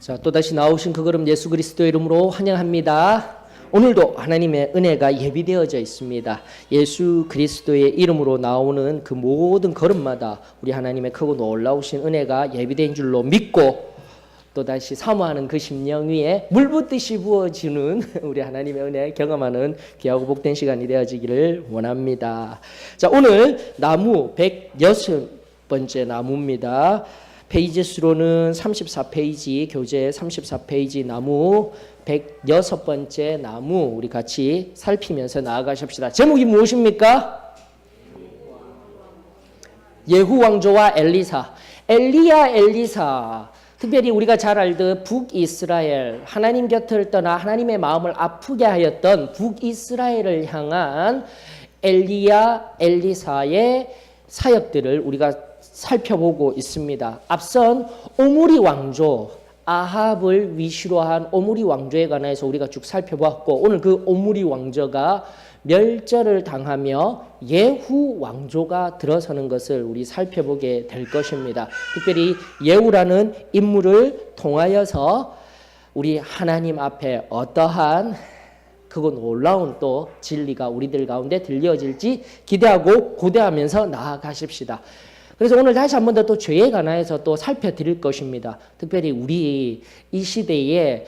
자, 또다시 나오신 그 걸음 예수 그리스도의 이름으로 환영합니다. 오늘도 하나님의 은혜가 예비되어져 있습니다. 예수 그리스도의 이름으로 나오는 그 모든 걸음마다 우리 하나님의 크고 놀라우신 은혜가 예비된 줄로 믿고 또다시 사모하는 그 심령 위에 물 붓듯이 부어지는 우리 하나님의 은혜 경험하는 귀하고 복된 시간이 되어지기를 원합니다. 자, 오늘 나무 106번째 나무입니다. 페이지 수로는 34페이지, 교재 34페이지 나무 106번째 나무 우리 같이 살피면서 나아가십시다. 제목이 무엇입니까? 예후 왕조와 엘리사. 엘리야 엘리사. 특별히 우리가 잘 알듯 북이스라엘, 하나님 곁을 떠나 하나님의 마음을 아프게 하였던 북이스라엘을 향한 엘리야 엘리사의 사역들을 우리가 살펴보고 있습니다. 앞선 오므리 왕조, 아합을 위시로 한 오므리 왕조에 관해서 우리가 쭉 살펴보았고, 오늘 그 오므리 왕조가 멸절을 당하며 예후 왕조가 들어서는 것을 우리 살펴보게 될 것입니다. 특별히 예후라는 인물을 통하여서 우리 하나님 앞에 어떠한 그거 놀라운 또 진리가 우리들 가운데 들려질지 기대하고 고대하면서 나아가십시다. 그래서 오늘 다시 한 번 더 또 죄에 관해서 또 살펴드릴 것입니다. 특별히 우리 이 시대에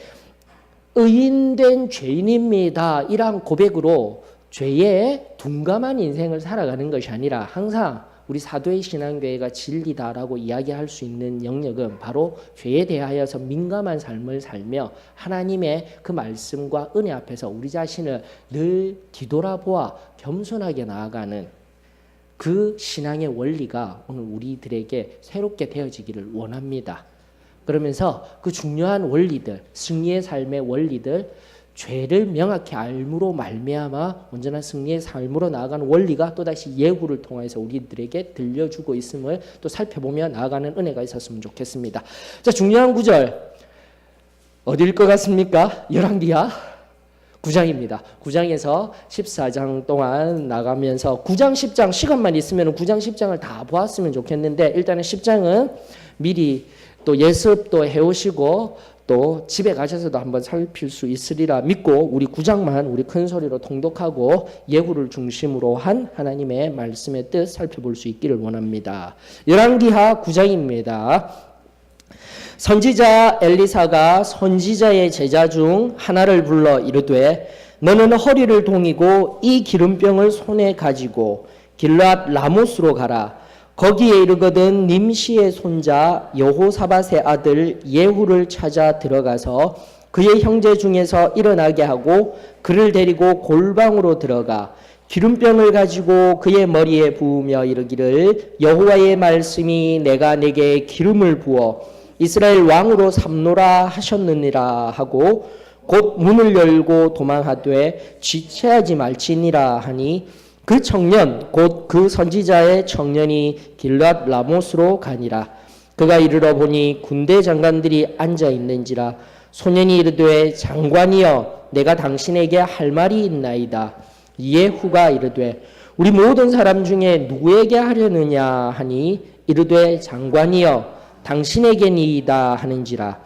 의인된 죄인입니다. 이러한 고백으로 죄에 둔감한 인생을 살아가는 것이 아니라 항상 우리 사도의 신앙교회가 진리다라고 이야기할 수 있는 영역은 바로 죄에 대하여서 민감한 삶을 살며 하나님의 그 말씀과 은혜 앞에서 우리 자신을 늘 뒤돌아보아 겸손하게 나아가는 그 신앙의 원리가 오늘 우리들에게 새롭게 되어지기를 원합니다. 그러면서 그 중요한 원리들, 승리의 삶의 원리들, 죄를 명확히 알므로 말미암아 온전한 승리의 삶으로 나아가는 원리가 또다시 예후를 통해서 우리들에게 들려주고 있음을 또 살펴보며 나아가는 은혜가 있었으면 좋겠습니다. 자, 중요한 구절 어디일 것 같습니까? 열왕기하 9장입니다. 9장에서 14장 동안 나가면서 9장 10장 시간만 있으면 9장 10장을 다 보았으면 좋겠는데 일단은 10장은 미리 또 예습도 해오시고 또 집에 가셔서도 한번 살필 수 있으리라 믿고 우리 9장만 우리 큰 소리로 통독하고 예후를 중심으로 한 하나님의 말씀의 뜻 살펴볼 수 있기를 원합니다. 열왕기하 9장입니다. 선지자 엘리사가 선지자의 제자 중 하나를 불러 이르되 너는 허리를 동이고 이 기름병을 손에 가지고 길르앗 라모스로 가라. 거기에 이르거든 님시의 손자 여호사밧의 아들 예후를 찾아 들어가서 그의 형제 중에서 일어나게 하고 그를 데리고 골방으로 들어가 기름병을 가지고 그의 머리에 부으며 이르기를 여호와의 말씀이 내가 내게 기름을 부어 이스라엘 왕으로 삼노라 하셨느니라 하고 곧 문을 열고 도망하되 지체하지 말지니라 하니 그 청년 곧 그 선지자의 청년이 길르앗 라모스로 가니라. 그가 이르러 보니 군대 장관들이 앉아 있는지라. 소년이 이르되 장관이여 내가 당신에게 할 말이 있나이다. 예후가 이르되 우리 모든 사람 중에 누구에게 하려느냐 하니 이르되 장관이여 당신에게니이다 하는지라.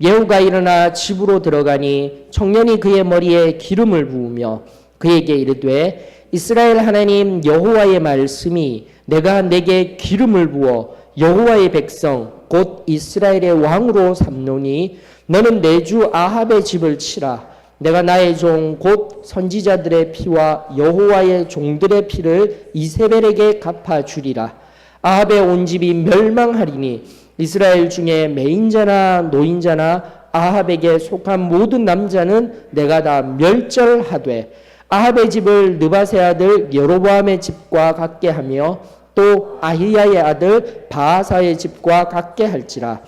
예후가 일어나 집으로 들어가니 청년이 그의 머리에 기름을 부으며 그에게 이르되 이스라엘 하나님 여호와의 말씀이 내가 내게 기름을 부어 여호와의 백성 곧 이스라엘의 왕으로 삼노니 너는 내 주 아합의 집을 치라. 내가 나의 종 곧 선지자들의 피와 여호와의 종들의 피를 이세벨에게 갚아주리라. 아합의 온 집이 멸망하리니 이스라엘 중에 매인자나 노인자나 아합에게 속한 모든 남자는 내가 다 멸절하되 아합의 집을 느밧의 아들 여로보암의 집과 같게 하며 또 아히야의 아들 바하사의 집과 같게 할지라.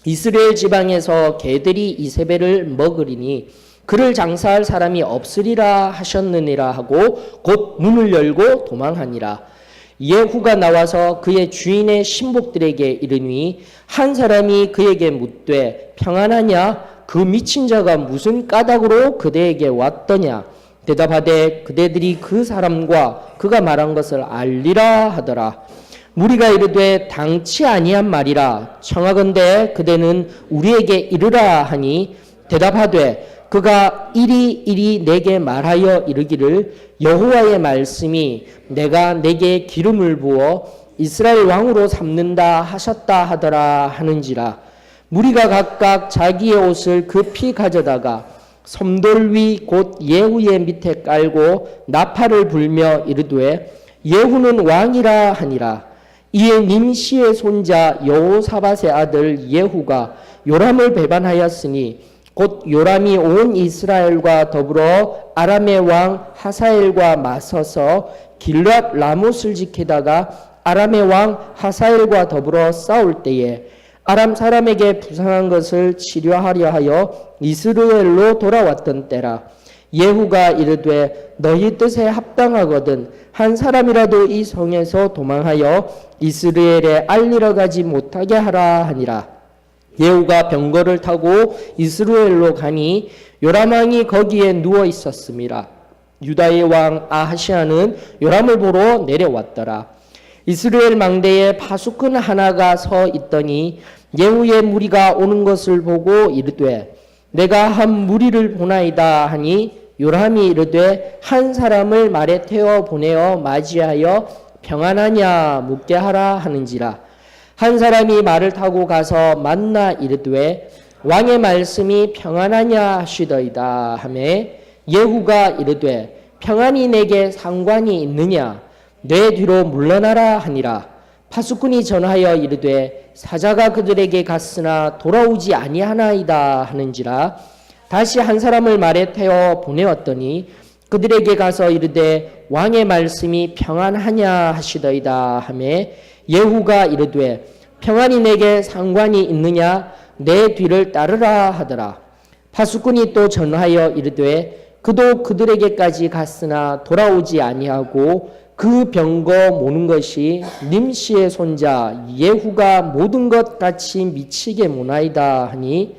이스라엘 지방에서 개들이 이세벨을 먹으리니 그를 장사할 사람이 없으리라 하셨느니라 하고 곧 문을 열고 도망하니라. 예후가 나와서 그의 주인의 신복들에게 이르니 한 사람이 그에게 묻되 평안하냐? 그 미친 자가 무슨 까닭으로 그대에게 왔더냐? 대답하되 그대들이 그 사람과 그가 말한 것을 알리라 하더라. 무리가 이르되 당치 아니한 말이라 청하건대 그대는 우리에게 이르라 하니 대답하되 그가 이리 내게 말하여 이르기를 여호와의 말씀이 내가 내게 기름을 부어 이스라엘 왕으로 삼는다 하셨다 하더라 하는지라. 무리가 각각 자기의 옷을 급히 가져다가 섬돌 위 곧 예후의 밑에 깔고 나팔을 불며 이르되 예후는 왕이라 하니라. 이에 님시의 손자 여호사밧의 아들 예후가 요람을 배반하였으니 곧 요람이 온 이스라엘과 더불어 아람의 왕 하사엘과 맞서서 길랏 라못을 지키다가 아람의 왕 하사엘과 더불어 싸울 때에 아람 사람에게 부상한 것을 치료하려 하여 이스라엘로 돌아왔던 때라. 예후가 이르되 너희 뜻에 합당하거든 한 사람이라도 이 성에서 도망하여 이스라엘에 알리러 가지 못하게 하라 하니라. 예후가 병거를 타고 이스라엘로 가니 요람 왕이 거기에 누워 있었음이라. 유다의 왕 아하시아는 요람을 보러 내려왔더라. 이스라엘 망대에 파수꾼 하나가 서 있더니 예후의 무리가 오는 것을 보고 이르되 내가 한 무리를 보나이다 하니 요람이 이르되 한 사람을 말에 태워 보내어 맞이하여 평안하냐 묻게 하라 하는지라. 한 사람이 말을 타고 가서 만나 이르되 왕의 말씀이 평안하냐 하시더이다 하매 예후가 이르되 평안이 내게 상관이 있느냐 내 뒤로 물러나라 하니라. 파수꾼이 전하여 이르되 사자가 그들에게 갔으나 돌아오지 아니하나이다 하는지라. 다시 한 사람을 말에 태워 보내었더니 그들에게 가서 이르되 왕의 말씀이 평안하냐 하시더이다 하매 예후가 이르되 평안이 내게 상관이 있느냐 내 뒤를 따르라 하더라. 파수꾼이 또 전하여 이르되 그도 그들에게까지 갔으나 돌아오지 아니하고 그 병거 모는 것이 님시의 손자 예후가 모든 것 같이 미치게 모나이다 하니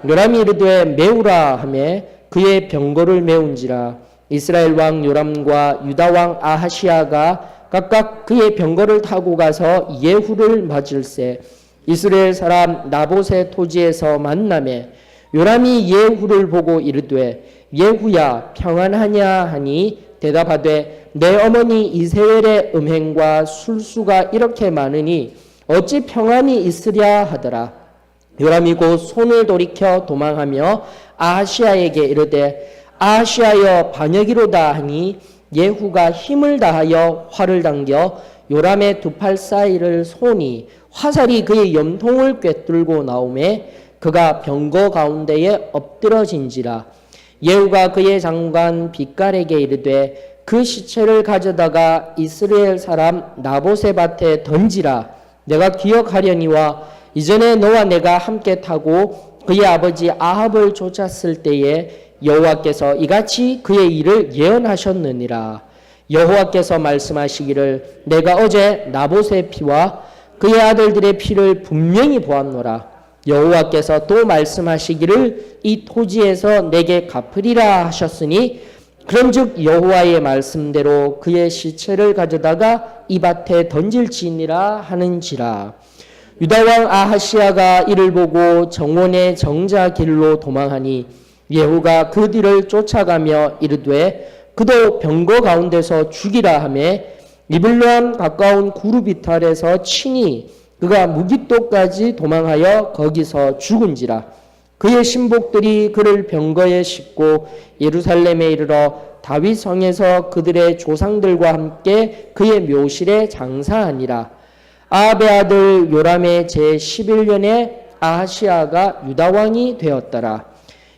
요람이 이르되 메우라 하매 그의 병거를 메운지라. 이스라엘 왕 요람과 유다 왕 아하시아가 각각 그의 병거를 타고 가서 예후를 맞을세 이스라엘 사람 나봇의 토지에서 만나매 요람이 예후를 보고 이르되 예후야 평안하냐 하니 대답하되 내 어머니 이세벨의 음행과 술수가 이렇게 많으니 어찌 평안이 있으랴 하더라. 요람이 곧 손을 돌이켜 도망하며 아하시아에게 이르되 아하시아여 반역이로다 하니 예후가 힘을 다하여 활을 당겨 요람의 두 팔 사이를 쏘니 화살이 그의 염통을 꿰뚫고 나오매 그가 병거 가운데에 엎드러진지라. 예후가 그의 장관 빛깔에게 이르되 그 시체를 가져다가 이스라엘 사람 나봇의 밭에 던지라. 내가 기억하려니와 이전에 너와 내가 함께 타고 그의 아버지 아합을 쫓았을 때에 여호와께서 이같이 그의 일을 예언하셨느니라. 여호와께서 말씀하시기를 내가 어제 나봇의 피와 그의 아들들의 피를 분명히 보았노라. 여호와께서 또 말씀하시기를 이 토지에서 내게 갚으리라 하셨으니 그런즉 여호와의 말씀대로 그의 시체를 가져다가 이 밭에 던질지니라 하는지라. 유다 왕 아하시아가 이를 보고 정원의 정자 길로 도망하니 예후가 그 뒤를 쫓아가며 이르되 그도 병거 가운데서 죽이라 하며 이블람 가까운 구루 비탈에서 치니 그가 무기토까지 도망하여 거기서 죽은지라. 그의 신복들이 그를 병거에 싣고 예루살렘에 이르러 다윗 성에서 그들의 조상들과 함께 그의 묘실에 장사하니라. 아합의 아들 요람의 제11년에 아하시아가 유다 왕이 되었더라.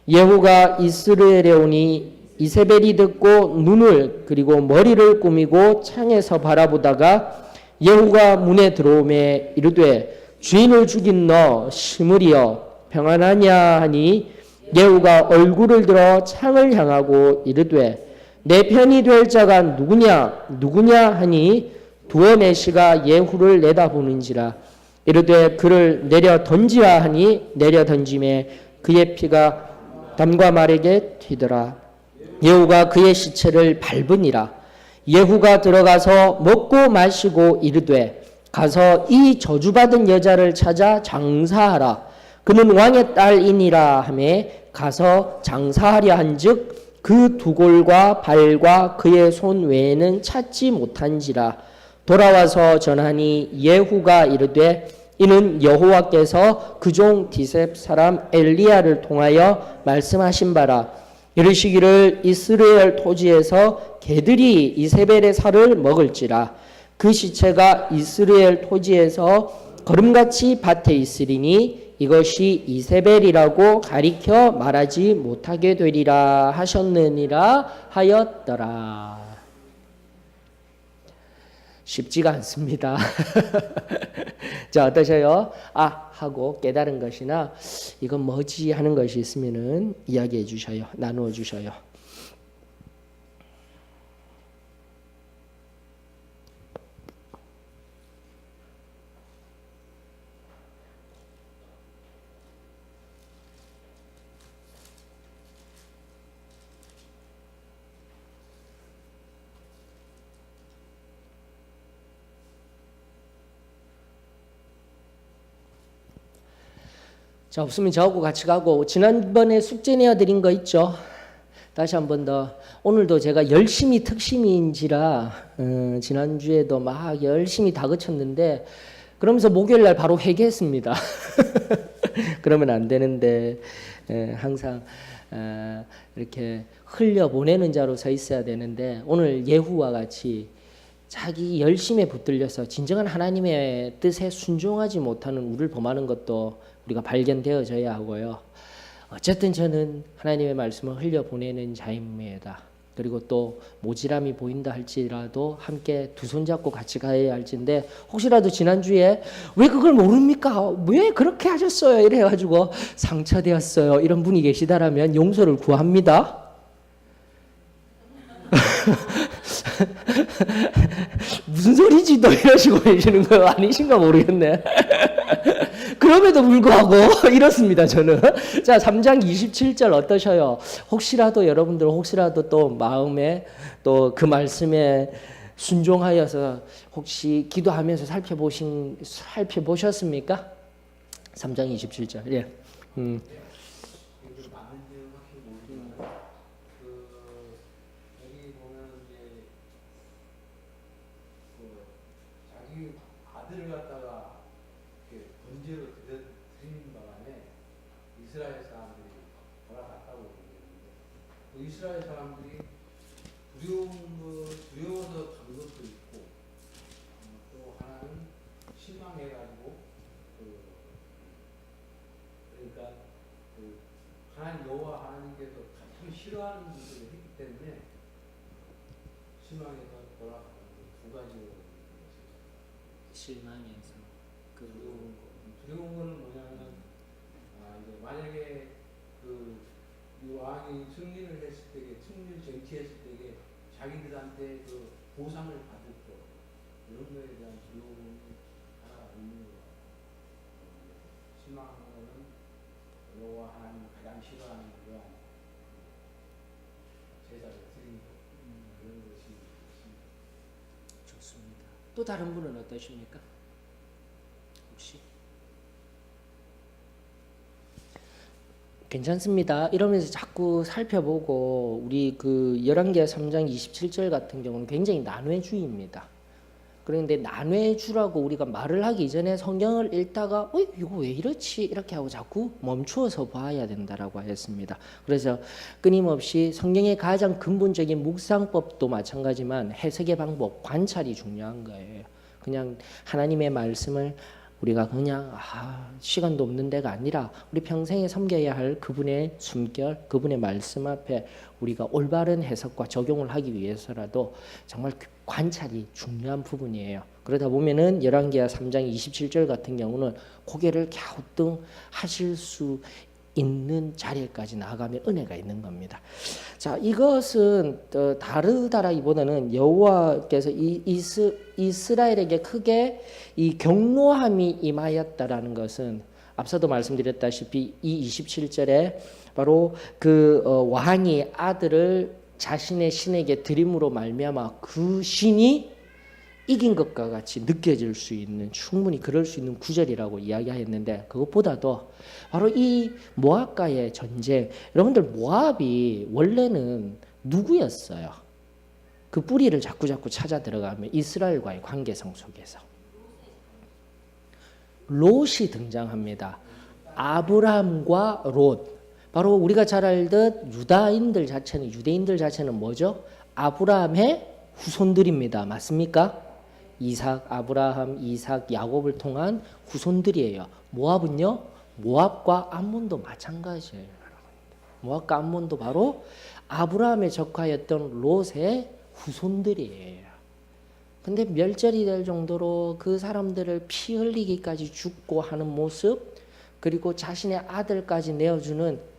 예후가 이스라엘에 오니 이세벨이 듣고 눈을 그리고 머리를 꾸미고 창에서 바라보다가 예후가 문에 들어오매 이르되 주인을 죽인 너 시므리여 평안하냐 하니 예후가 얼굴을 들어 창을 향하고 이르되 내 편이 될 자가 누구냐 하니 두어 메시가 예후를 내다보는지라. 이르되 그를 내려 던지라 하니 내려 던짐에 그의 피가 담과 말에게 튀더라. 예후가 그의 시체를 밟으니라. 예후가 들어가서 먹고 마시고 이르되 가서 이 저주받은 여자를 찾아 장사하라. 그는 왕의 딸이니라 하며 가서 장사하려 한즉 그 두 골과 발과 그의 손 외에는 찾지 못한지라. 돌아와서 전하니 예후가 이르되 이는 여호와께서 그 종 디셉 사람 엘리야를 통하여 말씀하신 바라. 이르시기를 이스라엘 토지에서 개들이 이세벨의 살을 먹을지라. 그 시체가 이스라엘 토지에서 거름같이 밭에 있으리니 이것이 이세벨이라고 가리켜 말하지 못하게 되리라 하셨느니라 하였더라. 쉽지가 않습니다. 자, 어떠셔요? 아, 하고 깨달은 것이나 이건 뭐지 하는 것이 있으면은 이야기해 주셔요. 나누어 주셔요. 자, 없으면 저하고 같이 가고 지난번에 숙제 내어드린 거 있죠? 다시 한 번 더. 오늘도 제가 열심히 특심인지라 지난주에도 막 열심히 다그쳤는데 그러면서 목요일 날 바로 회개했습니다. 그러면 안 되는데 항상 이렇게 흘려보내는 자로 서 있어야 되는데 오늘 예후와 같이 자기 열심에 붙들려서 진정한 하나님의 뜻에 순종하지 못하는 우리를 범하는 것도 우리가 발견되어져야 하고요. 어쨌든 저는 하나님의 말씀을 흘려보내는 자입니다. 그리고 또 모질함이 보인다 할지라도 함께 두 손 잡고 같이 가야 할진데 혹시라도 지난주에 왜 그걸 모릅니까? 왜 그렇게 하셨어요? 이래가지고 상처되었어요. 이런 분이 계시다라면 용서를 구합니다. 무슨 소리지 너 이러시고 계시는 거 아니신가 모르겠네. 그럼에도 불구하고 이렇습니다. 저는 자 3장 27절 어떠셔요? 혹시라도 여러분들 혹시라도 또 마음에 또 그 말씀에 순종하여서 혹시 기도하면서 살펴보셨습니까? 3장 27절 예. 아들을 갖다가 번제로 드린 바람에 이스라엘 사람들이 돌아갔다고 얘기했는데 이스라엘 사람들이 두려워서 간 것도 있고 또 하나는 실망해가지고 그러니까 하나님 여호와 하나님께서 가장 싫어하는 일을 했기 때문에 실망해서 돌아가는 두 가지로 실망해서 두려운 거는 뭐냐면 이제 만약에 이 왕이 승리를 했을 때에 승리를 쟁취했을 때에 자기들한테 그 보상을 받을 것 이런 거에 대한 두려움이 하나 있는 것 같아요. 실망하는 거는 여호와 하나님 가장 싫어하는 그러한 제사를 드리는 것 그런 것이 있습니다. 좋습니다. 또 다른 분은 어떠십니까? 혹시? 괜찮습니다. 이러면서 자꾸 살펴보고 우리 그 열왕기하 3장 27절 같은 경우는 굉장히 난회주의입니다. 그런데 난회주라고 우리가 말을 하기 이전에 성경을 읽다가 이거 왜 이렇지? 이렇게 하고 자꾸 멈추어서 봐야 된다라고 하였습니다. 그래서 끊임없이 성경의 가장 근본적인 묵상법도 마찬가지지만 해석의 방법, 관찰이 중요한 거예요. 그냥 하나님의 말씀을 우리가 그냥 시간도 없는 데가 아니라 우리 평생에 섬겨야 할 그분의 숨결, 그분의 말씀 앞에 우리가 올바른 해석과 적용을 하기 위해서라도 정말 관찰이 중요한 부분이에요. 그러다 보면은 열왕기하 3장 27절 같은 경우는 고개를 갸우뚱하실 수 있는 자리에까지 나아가면 은혜가 있는 겁니다. 자, 이것은 다르다라기보다는 여호와께서 이스라엘에게 크게 이 경노함이 임하였다라는 것은 앞서도 말씀드렸다시피 이 27절에 바로 그 왕이 아들을 자신의 신에게 드림으로 말미암아 그 신이 이긴 것과 같이 느껴질 수 있는, 충분히 그럴 수 있는 구절이라고 이야기하였는데, 그것보다도 바로 이 모압과의 전쟁, 여러분들 모압이 원래는 누구였어요? 그 뿌리를 자꾸 찾아 들어가면 이스라엘과의 관계성 속에서 롯이 등장합니다. 아브라함과 롯. 바로 우리가 잘 알듯 유대인들 자체는 뭐죠? 아브라함의 후손들입니다. 맞습니까? 아브라함, 이삭, 야곱을 통한 후손들이에요. 모압은요? 모압과 암몬도 마찬가지예요. 모압과 암몬도 바로 아브라함에 적하였던 롯의 후손들이에요. 근데 멸절이 될 정도로 그 사람들을 피 흘리기까지 죽고 하는 모습, 그리고 자신의 아들까지 내어주는,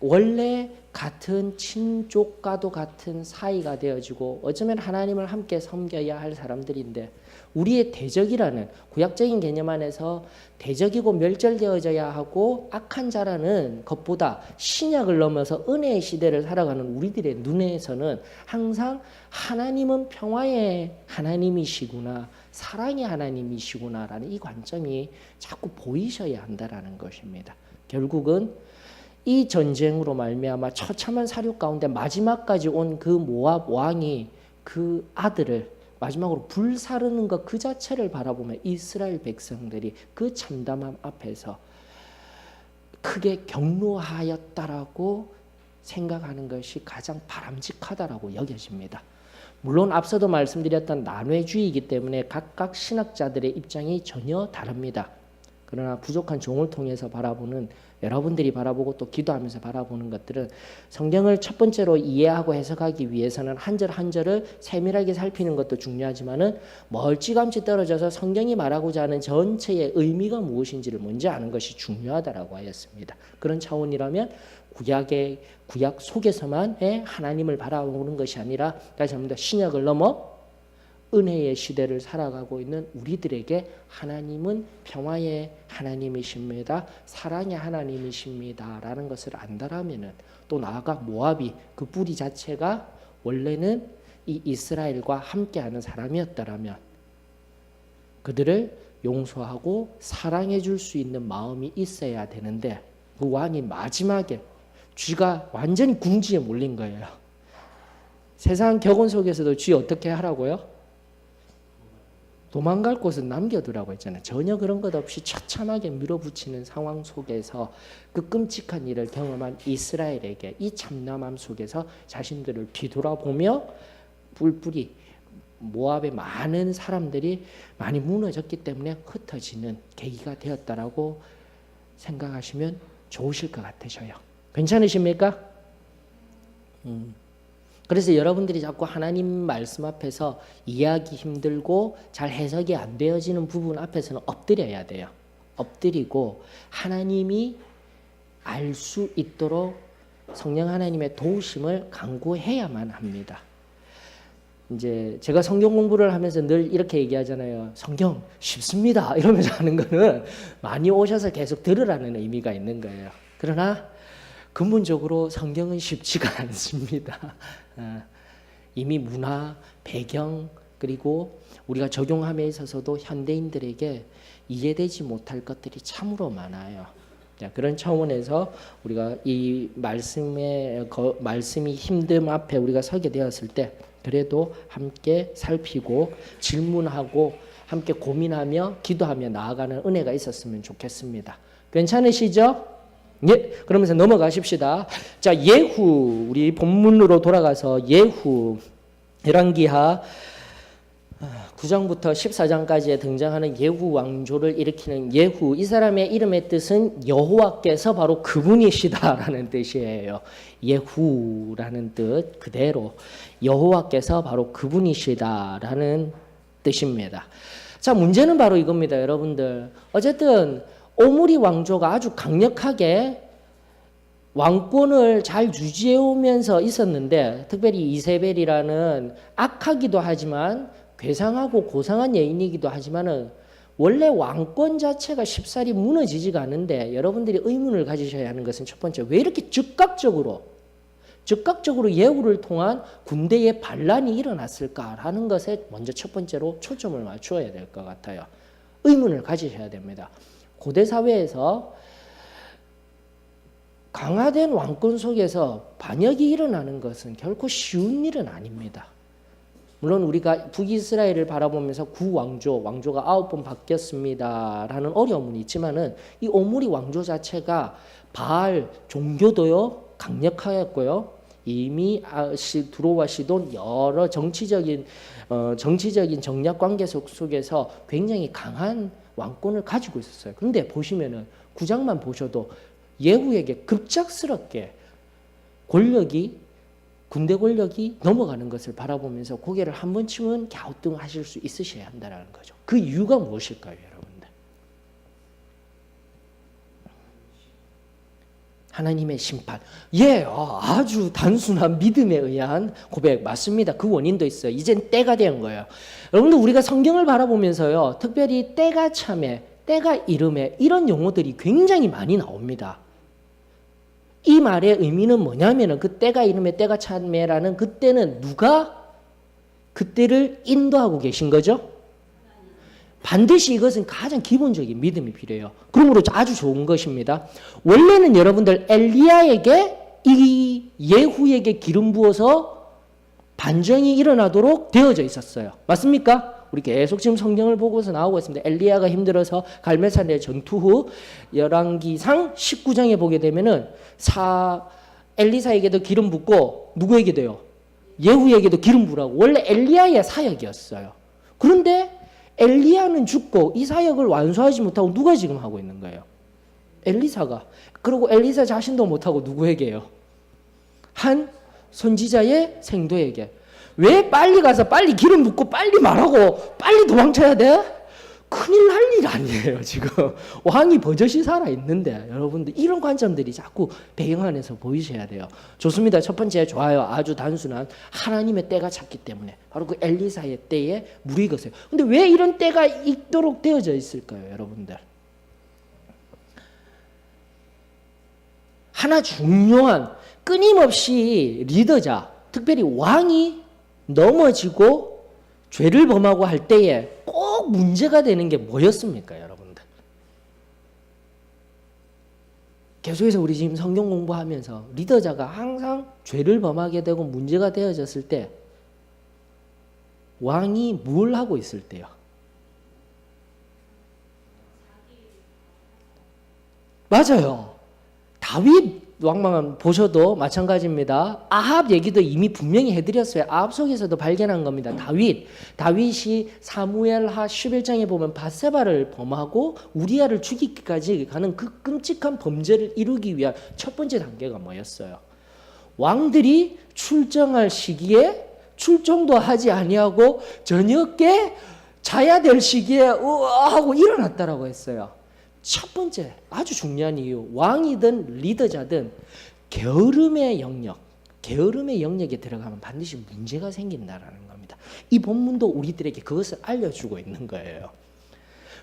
원래 같은 친족과도 같은 사이가 되어지고 어쩌면 하나님을 함께 섬겨야 할 사람들인데, 우리의 대적이라는 구약적인 개념 안에서 대적이고 멸절되어져야 하고 악한 자라는 것보다 신약을 넘어서 은혜의 시대를 살아가는 우리들의 눈에서는 항상 하나님은 평화의 하나님이시구나, 사랑의 하나님이시구나라는 이 관점이 자꾸 보이셔야 한다라는 것입니다. 결국은 이 전쟁으로 말미암아 처참한 사륙 가운데 마지막까지 온 그 모압 왕이 그 아들을 마지막으로 불사르는 것 그 자체를 바라보며 이스라엘 백성들이 그 참담함 앞에서 크게 격노하였다라고 생각하는 것이 가장 바람직하다라고 여겨집니다. 물론 앞서도 말씀드렸던 난회주의이기 때문에 각각 신학자들의 입장이 전혀 다릅니다. 그러나 부족한 종을 통해서 바라보는, 여러분들이 바라보고 또 기도하면서 바라보는 것들은, 성경을 첫 번째로 이해하고 해석하기 위해서는 한 절 한 절을 세밀하게 살피는 것도 중요하지만은 멀찌감치 떨어져서 성경이 말하고자 하는 전체의 의미가 무엇인지를 먼저 아는 것이 중요하다라고 하였습니다. 그런 차원이라면 구약 속에서만 하나님을 바라보는 것이 아니라, 다시 한번 신약을 넘어 은혜의 시대를 살아가고 있는 우리들에게 하나님은 평화의 하나님이십니다, 사랑의 하나님이십니다 라는 것을 안다라면은, 또 나아가 모압이 그 뿌리 자체가 원래는 이 이스라엘과 함께하는 사람이었다라면 그들을 용서하고 사랑해 줄 수 있는 마음이 있어야 되는데, 그 왕이 마지막에 쥐가 완전히 궁지에 몰린 거예요. 세상 격언 속에서도 쥐 어떻게 하라고요? 도망갈 곳은 남겨두라고 했잖아요. 전혀 그런 것 없이 처참하게 밀어붙이는 상황 속에서 그 끔찍한 일을 경험한 이스라엘에게 이 참담함 속에서 자신들을 뒤돌아보며 뿔뿔이 모압의 많은 사람들이 많이 무너졌기 때문에 흩어지는 계기가 되었다라고 생각하시면 좋으실 것 같으셔요. 괜찮으십니까? 그래서 여러분들이 자꾸 하나님 말씀 앞에서 이해하기 힘들고 잘 해석이 안 되어지는 부분 앞에서는 엎드려야 돼요. 엎드리고 하나님이 알 수 있도록 성령 하나님의 도우심을 간구해야만 합니다. 이제 제가 성경 공부를 하면서 늘 이렇게 얘기하잖아요. 성경 쉽습니다 이러면서 하는 거는 많이 오셔서 계속 들으라는 의미가 있는 거예요. 그러나 근본적으로 성경은 쉽지가 않습니다. 이미 문화, 배경, 그리고 우리가 적용함에 있어서도 현대인들에게 이해되지 못할 것들이 참으로 많아요. 그런 차원에서 우리가 이 말씀이 힘듦 앞에 우리가 서게 되었을 때 그래도 함께 살피고 질문하고 함께 고민하며 기도하며 나아가는 은혜가 있었으면 좋겠습니다. 괜찮으시죠? 예, 그러면서 넘어가십시다. 자, 예후, 우리 본문으로 돌아가서 예후, 열왕기하 9장부터 14장까지에 등장하는 예후 왕조를 일으키는 예후, 이 사람의 이름의 뜻은 여호와께서 바로 그분이시다라는 뜻이에요. 예후라는 뜻 그대로 여호와께서 바로 그분이시다라는 뜻입니다. 자, 문제는 바로 이겁니다, 여러분들. 어쨌든 오므리 왕조가 아주 강력하게 왕권을 잘 유지해 오면서 있었는데, 특별히 이세벨이라는 악하기도 하지만 괴상하고 고상한 여인이기도 하지만은 원래 왕권 자체가 쉽사리 무너지지가 않는데, 여러분들이 의문을 가지셔야 하는 것은 첫 번째, 왜 이렇게 즉각적으로 즉각적으로 예후를 통한 군대의 반란이 일어났을까라는 것에 먼저 첫 번째로 초점을 맞추어야 될 것 같아요. 의문을 가지셔야 됩니다. 고대 사회에서 강화된 왕권 속에서 반역이 일어나는 것은 결코 쉬운 일은 아닙니다. 물론 우리가 북이스라엘을 바라보면서 왕조가 9번 바뀌었습니다라는 어려움은 있지만은 이 오므리 왕조 자체가 바알 종교도요 강력하였고요. 이미 두로와 시돈 여러 정치적인 정략 관계 속에서 굉장히 강한 왕권을 가지고 있었어요. 그런데 보시면은 9장만 보셔도 예후에게 급작스럽게 군대 권력이 넘어가는 것을 바라보면서 고개를 한 번쯤은 갸우뚱하실 수 있으셔야 한다는 거죠. 그 이유가 무엇일까요, 여러분들? 하나님의 심판. 아주 단순한 믿음에 의한 고백 맞습니다. 그 원인도 있어요. 이젠 때가 된 거예요. 여러분들 우리가 성경을 바라보면서요, 특별히 때가 참에, 때가 이름에 이런 용어들이 굉장히 많이 나옵니다. 이 말의 의미는 뭐냐면은 그 때가 이름에 때가 참에라는 그때는 누가 그때를 인도하고 계신 거죠? 반드시 이것은 가장 기본적인 믿음이 필요해요. 그러므로 아주 좋은 것입니다. 원래는 여러분들 엘리야에게 이 예후에게 기름 부어서 반정이 일어나도록 되어져 있었어요. 맞습니까? 우리 계속 지금 성경을 보고서 나오고 있습니다. 엘리야가 힘들어서 갈멜산의 전투 후 열왕기상 19장에 보게 되면은 엘리사에게도 기름 붓고 누구에게도요? 예후에게도 기름 부라고. 원래 엘리야의 사역이었어요. 그런데 엘리야는 죽고 이 사역을 완수하지 못하고 누가 지금 하고 있는 거예요? 엘리사가. 그리고 엘리사 자신도 못하고 누구에게요? 한 선지자의 생도에게. 왜 빨리 가서 빨리 기름 붓고 빨리 말하고 빨리 도망쳐야 돼? 큰일 날 일 아니에요. 지금 왕이 버젓이 살아있는데 여러분들 이런 관점들이 자꾸 배경 안에서 보이셔야 돼요. 좋습니다. 첫 번째 좋아요. 아주 단순한 하나님의 때가 찼기 때문에 바로 그 엘리사의 때에 물이 익었어요. 근데 왜 이런 때가 있도록 되어져 있을까요, 여러분들? 하나 중요한 끊임없이 리더자, 특별히 왕이 넘어지고 죄를 범하고 할 때에 꼭 문제가 되는 게 뭐였습니까, 여러분들? 계속해서 우리 지금 성경 공부하면서 리더자가 항상 죄를 범하게 되고 문제가 되어졌을 때 왕이 뭘 하고 있을 때요? 맞아요. 다윗 왕만 보셔도 마찬가지입니다. 아합 얘기도 이미 분명히 해드렸어요. 아합 속에서도 발견한 겁니다. 다윗이 사무엘하 11장에 보면 밧세바를 범하고 우리아를 죽이기까지 가는 그 끔찍한 범죄를 이루기 위한 첫 번째 단계가 뭐였어요? 왕들이 출정할 시기에 출정도 하지 아니하고 저녁에 자야 될 시기에 하고 일어났다라고 했어요. 첫 번째 아주 중요한 이유, 왕이든 리더자든 게으름의 영역에 들어가면 반드시 문제가 생긴다라는 겁니다. 이 본문도 우리들에게 그것을 알려주고 있는 거예요.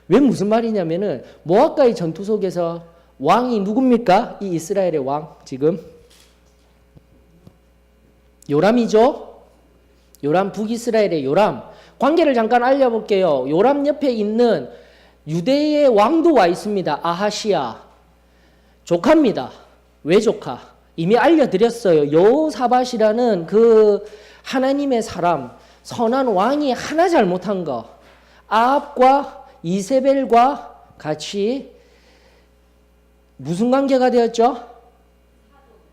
왜 무슨 말이냐면은 모압과의 전투 속에서 왕이 누굽니까? 이 이스라엘의 왕 지금 요람이죠. 요람, 북이스라엘의 요람. 관계를 잠깐 알려볼게요. 요람 옆에 있는 유대의 왕도 와 있습니다. 아하시아. 조카입니다. 왜 조카? 이미 알려드렸어요. 여호사밧이라는 그 하나님의 사람, 선한 왕이 하나 잘못한 거. 아합과 이세벨과 같이 무슨 관계가 되었죠?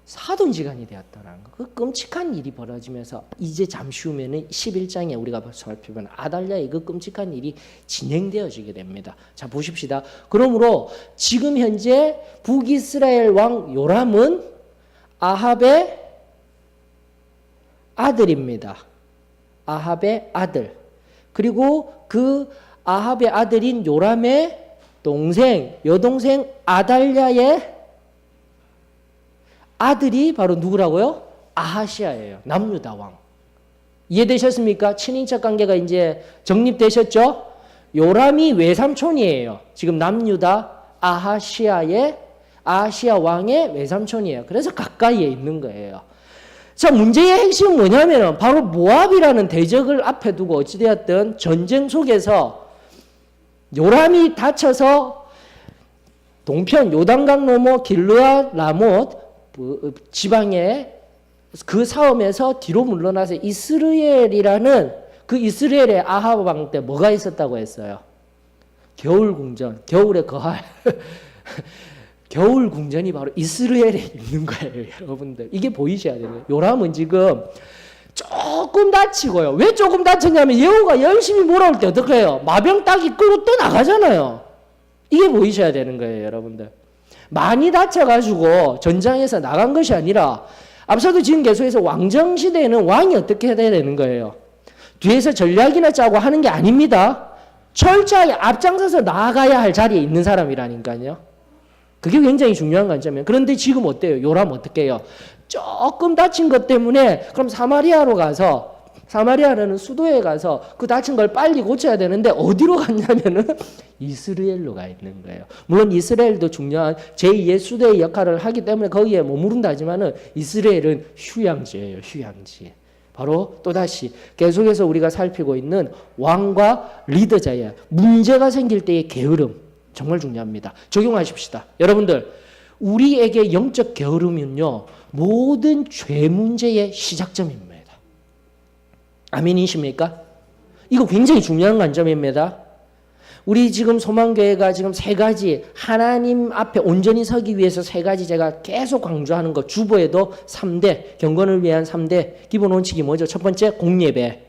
사돈지간이 되었다는 거. 그 끔찍한 일이 벌어지면서 이제 잠시 후면은 11장에 우리가 살펴보면 아달랴의 그 끔찍한 일이 진행되어지게 됩니다. 자, 보십시다. 그러므로 지금 현재 북이스라엘 왕 요람은 아합의 아들입니다. 아합의 아들. 그리고 그 아합의 아들인 요람의 여동생 아달랴의 아들이 바로 누구라고요? 아하시아예요. 남유다 왕. 이해되셨습니까? 친인척 관계가 이제 정립되셨죠? 요람이 외삼촌이에요. 지금 남유다 아하시아 왕의 외삼촌이에요. 그래서 가까이에 있는 거예요. 자, 문제의 핵심은 뭐냐면은 바로 모압이라는 대적을 앞에 두고 어찌되었든 전쟁 속에서 요람이 다쳐서 동편 요단강 넘어 길르앗 라못 지방에 그 싸움에서 뒤로 물러나서 이스라엘이라는 그 이스라엘의 아합 왕 때 뭐가 있었다고 했어요? 겨울 궁전, 겨울에 거할 겨울 궁전이 바로 이스라엘에 있는 거예요, 여러분들. 이게 보이셔야 돼요. 요람은 지금 조금 다치고요. 왜 조금 다쳤냐면 여호가 열심히 몰아올 때 어떻게 해요? 마병 따기 끌고 또 나가잖아요. 이게 보이셔야 되는 거예요, 여러분들. 많이 다쳐가지고 전장에서 나간 것이 아니라 앞서도 지금 계속해서 왕정 시대에는 왕이 어떻게 해야 되는 거예요? 뒤에서 전략이나 짜고 하는 게 아닙니다. 철저하게 앞장서서 나아가야 할 자리에 있는 사람이라니까요. 그게 굉장히 중요한 관점이에요. 그런데 지금 어때요? 요람 어떻게 해요? 조금 다친 것 때문에 그럼 사마리아로 가서 사마리아라는 수도에 가서 그 다친 걸 빨리 고쳐야 되는데 어디로 갔냐면은 이스라엘로 가 있는 거예요. 물론 이스라엘도 중요한 제2의 수도의 역할을 하기 때문에 거기에 머무른다 하지만은 이스라엘은 휴양지예요. 휴양지. 바로 또다시 계속해서 우리가 살피고 있는 왕과 리더자의 문제가 생길 때의 게으름 정말 중요합니다. 적용하십시다. 여러분들 우리에게 영적 게으름은요 모든 죄 문제의 시작점입니다. 아멘이십니까? 이거 굉장히 중요한 관점입니다. 우리 지금 소망교회가 지금 세 가지 하나님 앞에 온전히 서기 위해서 세 가지 제가 계속 강조하는 거 주보에도 3대 경건을 위한 3대 기본 원칙이 뭐죠? 첫 번째 공예배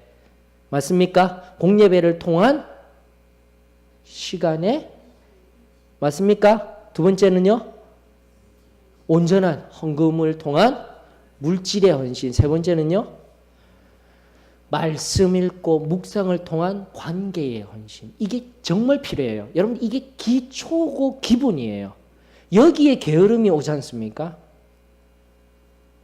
맞습니까? 공예배를 통한 시간에 맞습니까? 두 번째는요 온전한 헌금을 통한 물질의 헌신. 세 번째는요 말씀 읽고 묵상을 통한 관계의 헌신. 이게 정말 필요해요. 여러분 이게 기초고 기본이에요. 여기에 게으름이 오지 않습니까?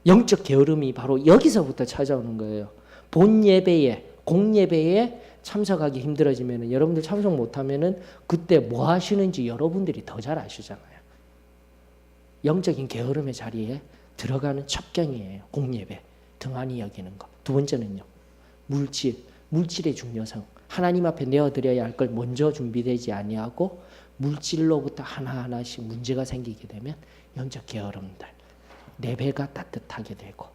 영적 게으름이 바로 여기서부터 찾아오는 거예요. 본 예배에 공예배에 참석하기 힘들어지면 여러분들 참석 못하면 그때 뭐 하시는지 여러분들이 더 잘 아시잖아요. 영적인 게으름의 자리에 들어가는 첩경이에요. 공예배 등한히 여기는 거. 두 번째는요 물질의 중요성. 하나님 앞에 내어드려야 할 걸 먼저 준비되지 아니하고 물질로부터 하나하나씩 문제가 생기게 되면 영적 게으름들, 내 배가 따뜻하게 되고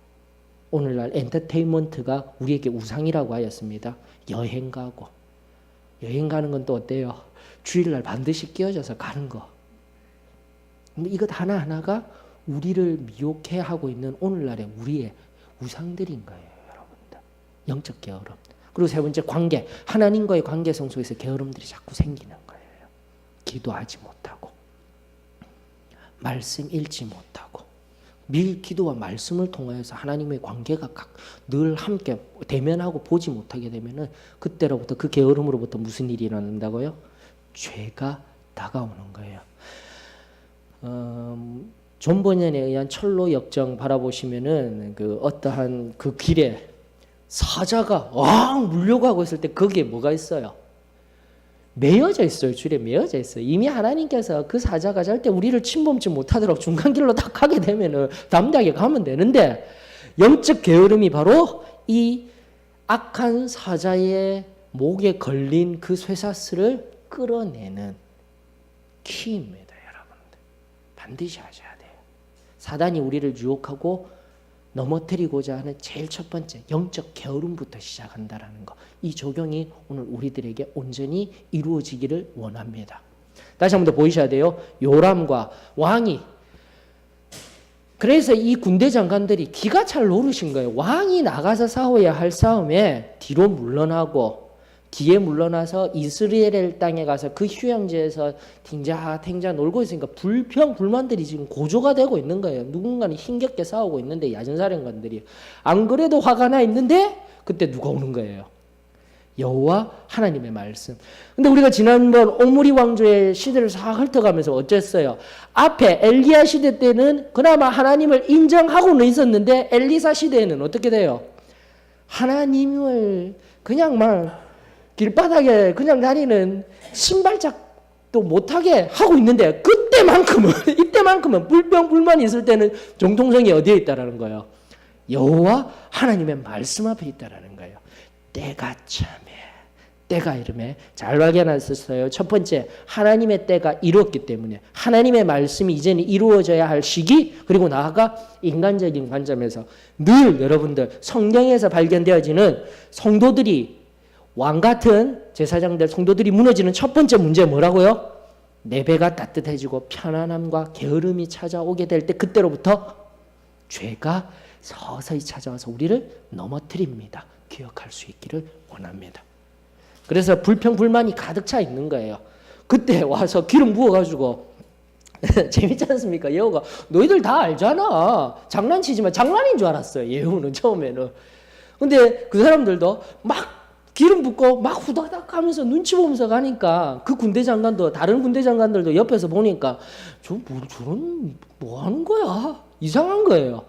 오늘날 엔터테인먼트가 우리에게 우상이라고 하였습니다. 여행 가고 여행 가는 건 또 어때요? 주일날 반드시 끼어져서 가는 거. 이것 하나하나가 우리를 미혹해 하고 있는 오늘날의 우리의 우상들인 거예요. 영적 게으름. 그리고 세 번째 관계. 하나님과의 관계성 속에서 게으름들이 자꾸 생기는 거예요. 기도하지 못하고 말씀 읽지 못하고 밀 기도와 말씀을 통하여서 하나님의 관계가 늘 함께 대면하고 보지 못하게 되면은 그때로부터 그 게으름으로부터 무슨 일이 일어난다고요? 죄가 다가오는 거예요. 존 버년에 의한 철로 역정 바라보시면은 그 어떠한 그 길에 사자가 왕 물려가고 있을 때 거기에 뭐가 있어요? 매여져 있어요. 줄에 매여져 있어요. 이미 하나님께서 그 사자가 절대 우리를 침범치 못하도록 중간길로 딱 가게 되면은 담대하게 가면 되는데 영적 게으름이 바로 이 악한 사자의 목에 걸린 그 쇠사슬을 끌어내는 키입니다. 여러분들 반드시 하셔야 돼요. 사단이 우리를 유혹하고 넘어뜨리고자 하는 제일 첫 번째 영적 게으름부터 시작한다라는 거. 이 적용이 오늘 우리들에게 온전히 이루어지기를 원합니다. 다시 한 번 더 보이셔야 돼요. 요람과 왕이 그래서 이 군대 장관들이 기가 잘 노르신 거예요. 왕이 나가서 싸워야 할 싸움에 뒤로 물러나고 뒤에 물러나서 이스라엘 땅에 가서 그 휴양지에서 탱자 놀고 있으니까 불만들이 지금 고조가 되고 있는 거예요. 누군가는 힘겹게 싸우고 있는데 야전사령관들이 안 그래도 화가 나 있는데 그때 누가 오는 거예요? 여호와 하나님의 말씀. 근데 우리가 지난번 오므리 왕조의 시대를 싹 훑어가면서 어쨌어요? 앞에 엘리야 시대 때는 그나마 하나님을 인정하고는 있었는데 엘리사 시대에는 어떻게 돼요? 하나님을 그냥 막 길바닥에 그냥 다니는 신발짝도 못하게 하고 있는데 이때만큼은 불평 불만이 있을 때는 정통성이 어디에 있다라는 거예요? 여호와 하나님의 말씀 앞에 있다라는 거예요. 때가 참해. 때가 이름에 잘 발견하셨어요. 첫 번째, 하나님의 때가 이루었기 때문에 하나님의 말씀이 이제는 이루어져야 할 시기, 그리고 나아가 인간적인 관점에서 늘 여러분들 성경에서 발견되어지는 성도들이 왕 같은 제사장들 성도들이 무너지는 첫 번째 문제 뭐라고요? 내 배가 따뜻해지고 편안함과 게으름이 찾아오게 될 때 그때로부터 죄가 서서히 찾아와서 우리를 넘어뜨립니다. 기억할 수 있기를 원합니다. 그래서 불평불만이 가득 차 있는 거예요. 그때 와서 기름 부어가지고 재밌지 않습니까? 예후가 너희들 다 알잖아. 장난치지만 장난인 줄 알았어요. 예후는 처음에는. 근데 그 사람들도 막 기름 붓고 막 후다닥 하면서 눈치 보면서 가니까 그 군대 장관도 다른 군대 장관들도 옆에서 보니까 저런 뭐 하는 거야? 이상한 거예요.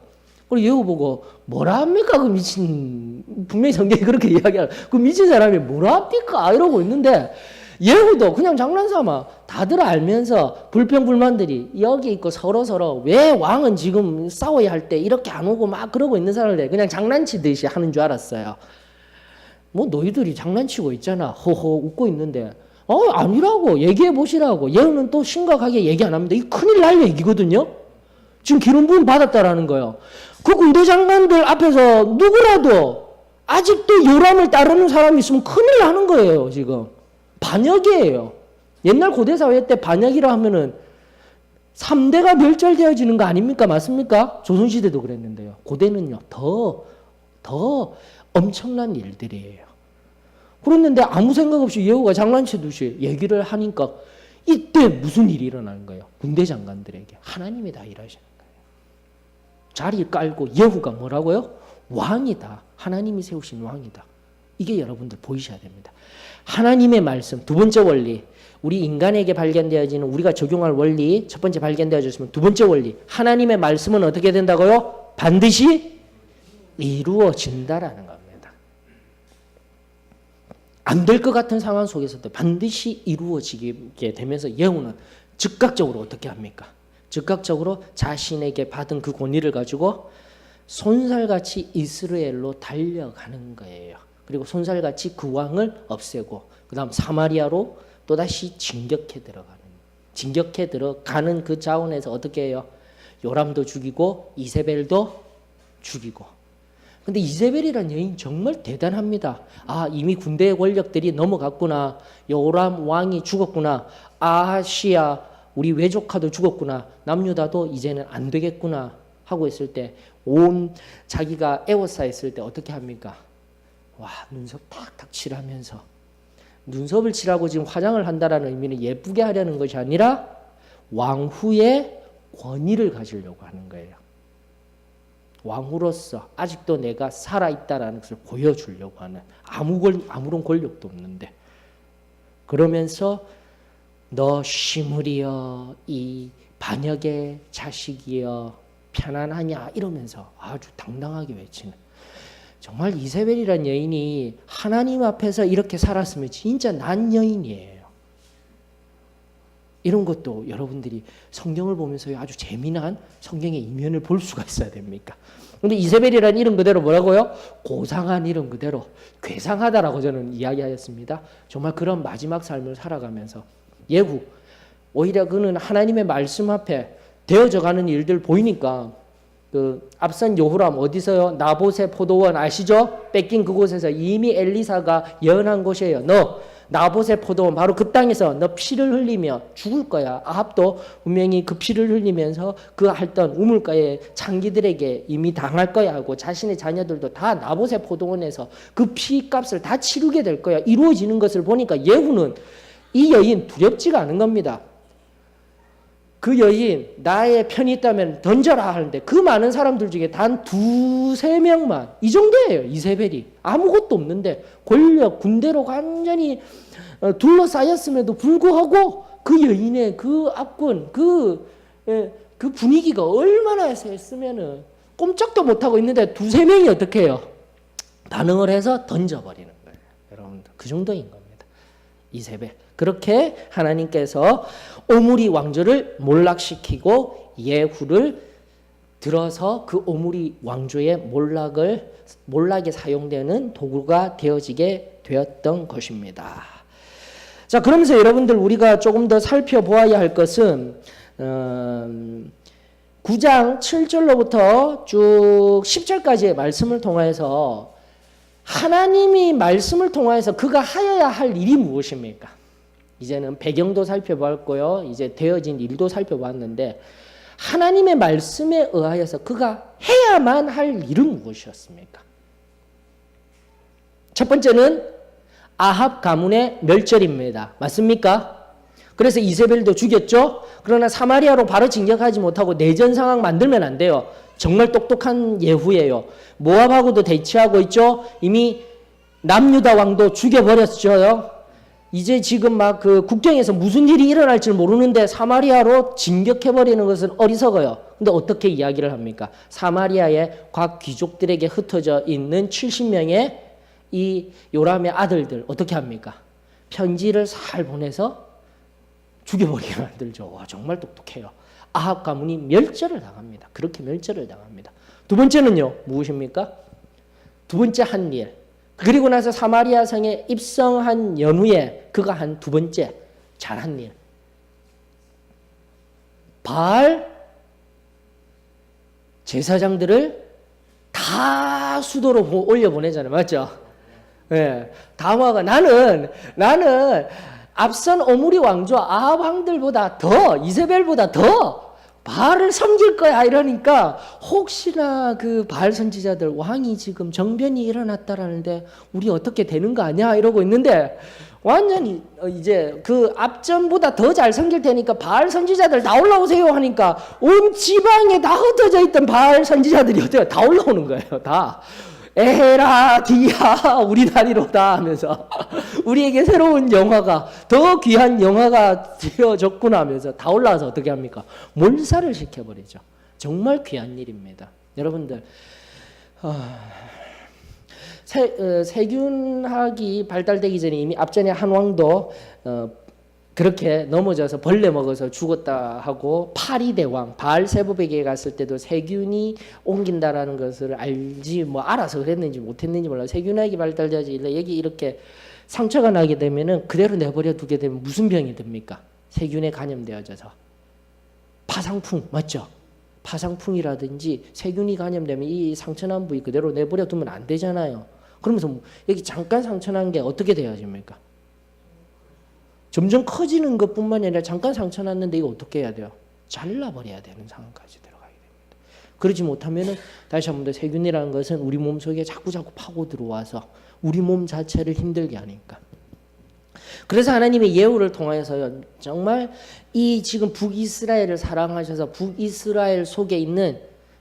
그리고 예후 보고 뭐라 합니까? 그 미친, 분명히 성경이 그렇게 이야기하는 그 미친 사람이 뭐라 합니까? 이러고 있는데 예후도 그냥 장난삼아 다들 알면서 불평불만들이 여기 있고 서로 왜 왕은 지금 싸워야 할 때 이렇게 안 오고 막 그러고 있는 사람들 그냥 장난치듯이 하는 줄 알았어요. 뭐 너희들이 장난치고 있잖아. 허허 웃고 있는데 아니라고 얘기해 보시라고. 예후는 또 심각하게 얘기 안 합니다. 이 큰일 날 얘기거든요. 지금 기름 부음 받았다라는 거예요. 그 군대 장관들 앞에서 누구라도 아직도 요람을 따르는 사람이 있으면 큰일 나는 거예요. 지금 반역이에요. 옛날 고대 사회 때 반역이라 하면은 3대가 멸절되어지는 거 아닙니까? 맞습니까? 조선시대도 그랬는데요. 고대는요 더 엄청난 일들이에요. 그랬는데 아무 생각 없이 예후가 장난치듯이 얘기를 하니까 이때 무슨 일이 일어나는 거예요? 군대 장관들에게 하나님이 다 일하시는 거예요. 자리 깔고 예후가 뭐라고요? 왕이다. 하나님이 세우신 왕이다. 이게 여러분들 보이셔야 됩니다. 하나님의 말씀, 두 번째 원리, 우리 인간에게 발견되어지는 우리가 적용할 원리, 첫 번째 발견되어졌으면 두 번째 원리, 하나님의 말씀은 어떻게 된다고요? 반드시 이루어진다라는 겁니다. 안 될 것 같은 상황 속에서도 반드시 이루어지게 되면서 예후는 즉각적으로 어떻게 합니까? 즉각적으로 자신에게 받은 그 권위를 가지고 손살같이 이스라엘로 달려가는 거예요. 그리고 손살같이 그 왕을 없애고 그 다음 사마리아로 또다시 진격해 들어가는 그 자원에서 어떻게 해요? 요람도 죽이고 이세벨도 죽이고. 근데 이세벨이라는 여인 정말 대단합니다. 이미 군대의 권력들이 넘어갔구나. 요람 왕이 죽었구나. 아하시아 우리 외조카도 죽었구나. 남유다도 이제는 안 되겠구나 하고 있을 때 온 자기가 에워싸였을 때 어떻게 합니까? 눈썹 탁탁 칠하면서 눈썹을 칠하고 지금 화장을 한다라는 의미는 예쁘게 하려는 것이 아니라 왕후의 권위를 가지려고 하는 거예요. 왕후로서 아직도 내가 살아있다라는 것을 보여주려고 하는 아무런 권력도 없는데 그러면서 너 시므리여 이 반역의 자식이여 편안하냐 이러면서 아주 당당하게 외치는 정말 이세벨이라는 여인이 하나님 앞에서 이렇게 살았으면 진짜 난 여인이에요. 이런 것도 여러분들이 성경을 보면서 아주 재미난 성경의 이면을 볼 수가 있어야 됩니까? 근데 이세벨이라는 이름 그대로 뭐라고요? 고상한 이름 그대로 괴상하다라고 저는 이야기하였습니다. 정말 그런 마지막 삶을 살아가면서 예후 오히려 그는 하나님의 말씀 앞에 되어져가는 일들 보이니까 그 앞선 요후람 어디서요? 나봇의 포도원 아시죠? 뺏긴 그곳에서 이미 엘리사가 예언한 곳이에요. 너 나봇의 포도원 바로 그 땅에서 너 피를 흘리며 죽을 거야. 아합도 분명히 그 피를 흘리면서 그 했던 우물가의 창기들에게 이미 당할 거야 하고 자신의 자녀들도 다 나봇의 포도원에서 그 피값을 다 치르게 될 거야. 이루어지는 것을 보니까 예후는 이 여인 두렵지가 않은 겁니다. 그 여인 나의 편이 있다면 던져라 하는데 그 많은 사람들 중에 단 2-3명만 이 정도예요. 이세벨이 아무것도 없는데 권력 군대로 완전히 둘러싸였음에도 불구하고 그 여인의 그 압권 그 분위기가 얼마나 셌으면은 꼼짝도 못하고 있는데 2-3명이 어떻게 해요? 반응을 해서 던져버리는 거예요. 여러분들 그 정도인 겁니다. 이세벨 그렇게 하나님께서 오므리 왕조를 몰락시키고 예후를 들어서 그 오므리 왕조의 몰락에 사용되는 도구가 되어지게 되었던 것입니다. 자, 그러면서 여러분들 우리가 조금 더 살펴보아야 할 것은 9장 7절로부터 쭉 10절까지의 말씀을 통해서 하나님이 말씀을 통해서 그가 하여야 할 일이 무엇입니까? 이제는 배경도 살펴봤고요. 이제 되어진 일도 살펴봤는데 하나님의 말씀에 의하여서 그가 해야만 할 일은 무엇이었습니까? 첫 번째는 아합 가문의 멸절입니다. 맞습니까? 그래서 이세벨도 죽였죠. 그러나 사마리아로 바로 진격하지 못하고 내전 상황 만들면 안 돼요. 정말 똑똑한 예후예요. 모압하고도 대치하고 있죠. 이미 남유다 왕도 죽여버렸죠. 이제 지금 막 그 국경에서 무슨 일이 일어날 줄 모르는데 사마리아로 진격해버리는 것은 어리석어요. 근데 어떻게 이야기를 합니까? 사마리아의 각 귀족들에게 흩어져 있는 70명의 이 요람의 아들들 어떻게 합니까? 편지를 잘 보내서 죽여버리게 만들죠. 와, 정말 똑똑해요. 아합 가문이 멸절을 당합니다. 그렇게 멸절을 당합니다. 두 번째는요, 무엇입니까? 두 번째 한 일. 그리고 나서 사마리아 성에 입성한 연후에 그가 한 두 번째 잘한 일. 바알 제사장들을 다 수도로 올려보내잖아요. 맞죠? 예. 다마가 나는 앞선 오므리 왕조 아합 왕들보다 더 이세벨보다 더 바알을 섬길 거야 이러니까 혹시나 그 바알 선지자들 왕이 지금 정변이 일어났다라는데 우리 어떻게 되는 거 아니야 이러고 있는데 완전히 이제 그 앞전보다 더 잘 섬길 테니까 바알 선지자들 다 올라오세요 하니까 온 지방에 다 흩어져 있던 바알 선지자들이 어때요? 다 올라오는 거예요. 다. 에헤라 디야 우리 다리로다 하면서 우리에게 새로운 영화가 더 귀한 영화가 되어졌구나 하면서 다 올라와서 어떻게 합니까? 몰살을 시켜버리죠. 정말 귀한 일입니다. 여러분들 세균학이 발달되기 전에 이미 앞전에 한 왕도 그렇게 넘어져서 벌레 먹어서 죽었다 하고 파리대왕 바알세부백에 갔을 때도 세균이 옮긴다라는 것을 알지 알아서 그랬는지 못했는지 몰라. 세균학이 발달되지 여기 이렇게 상처가 나게 되면은 그대로 내버려 두게 되면 무슨 병이 듭니까? 세균에 감염되어져서 파상풍 맞죠? 파상풍이라든지 세균이 감염되면 이 상처난 부위 그대로 내버려 두면 안 되잖아요. 그러면서 여기 잠깐 상처난 게 어떻게 되어집니까? 점점 커지는 것뿐만 아니라 잠깐 상처 났는데 이거 어떻게 해야 돼요? 잘라버려야 되는 상황까지 들어가게 됩니다. 그러지 못하면은 다시 한 번 더 세균이라는 것은 우리 몸 속에 자꾸 파고 들어와서 우리 몸 자체를 힘들게 하니까. 그래서 하나님의 예후를 통하여서 정말 이 지금 북이스라엘을 사랑하셔서 북이스라엘 속에 있는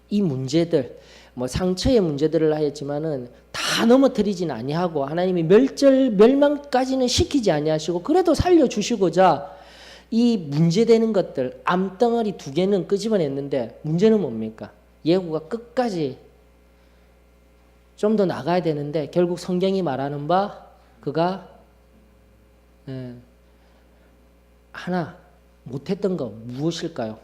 이 문제들 상처의 문제들을 하였지만은 다 넘어뜨리지는 아니하고 하나님이 멸망까지는 시키지 아니하시고 그래도 살려주시고자 이 문제되는 것들 암덩어리 2개는 끄집어냈는데 문제는 뭡니까? 예후가 끝까지 좀 더 나가야 되는데 결국 성경이 말하는 바 그가 하나 못했던 거 무엇일까요?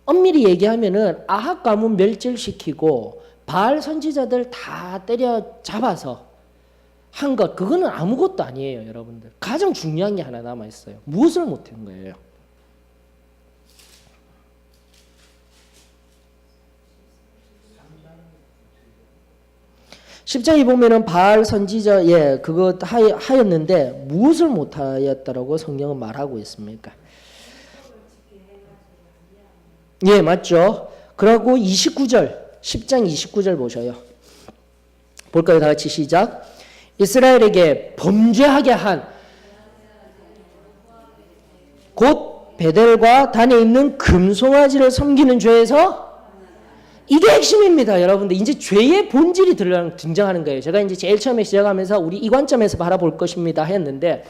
엄밀히 얘기하면은 아합 가문 멸절시키고 바알 선지자들 다 때려잡아서 한 것 그거는 아무것도 아니에요. 여러분들 가장 중요한 게 하나 남아있어요. 무엇을 못한 거예요? 십장에 보면은 바알 선지자 그거 하였는데 무엇을 못하였다라고 성경은 말하고 있습니까? 예, 맞죠. 그리고 29절 10장 29절 보셔요. 볼까요? 다 같이 시작. 이스라엘에게 범죄하게 한 곧 베델과 단에 있는 금송아지를 섬기는 죄에서 이게 핵심입니다. 여러분들 이제 죄의 본질이 등장하는 거예요. 제가 이제 제일 처음에 시작하면서 우리 이 관점에서 바라볼 것입니다 했는데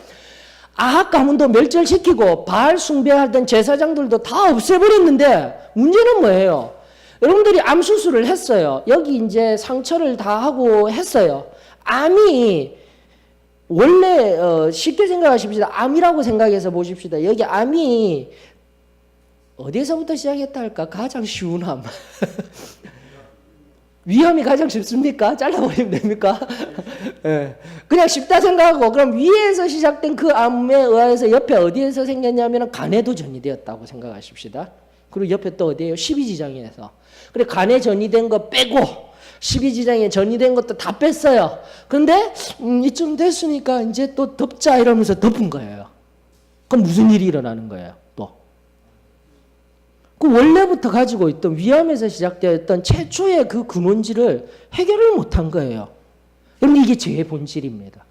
아합 가문도 멸절시키고 바알 숭배하던 제사장들도 다 없애버렸는데 문제는 뭐예요? 여러분들이 암 수술을 했어요. 여기 이제 상처를 다 하고 했어요. 암이 원래 쉽게 생각하십시다. 암이라고 생각해서 보십시다. 여기 암이 어디서부터 시작했다 할까? 가장 쉬운 함. 위함이 가장 쉽습니까? 잘라버리면 됩니까? 예. 그냥 쉽다 생각하고 그럼 위에서 시작된 그 암에 의해서 옆에 어디에서 생겼냐면 간에도 전이되었다고 생각하십시다. 그리고 옆에 또 어디에요? 12지장에서. 그래 간에 전이된 거 빼고 12지장에 전이된 것도 다 뺐어요. 근데 이쯤 됐으니까 이제 또 덮자 이러면서 덮은 거예요. 그럼 무슨 일이 일어나는 거예요? 또. 그 원래부터 가지고 있던 위암에서 시작되었던 최초의 그 근원지를 해결을 못한 거예요. 여러분 이게 죄의 본질입니다.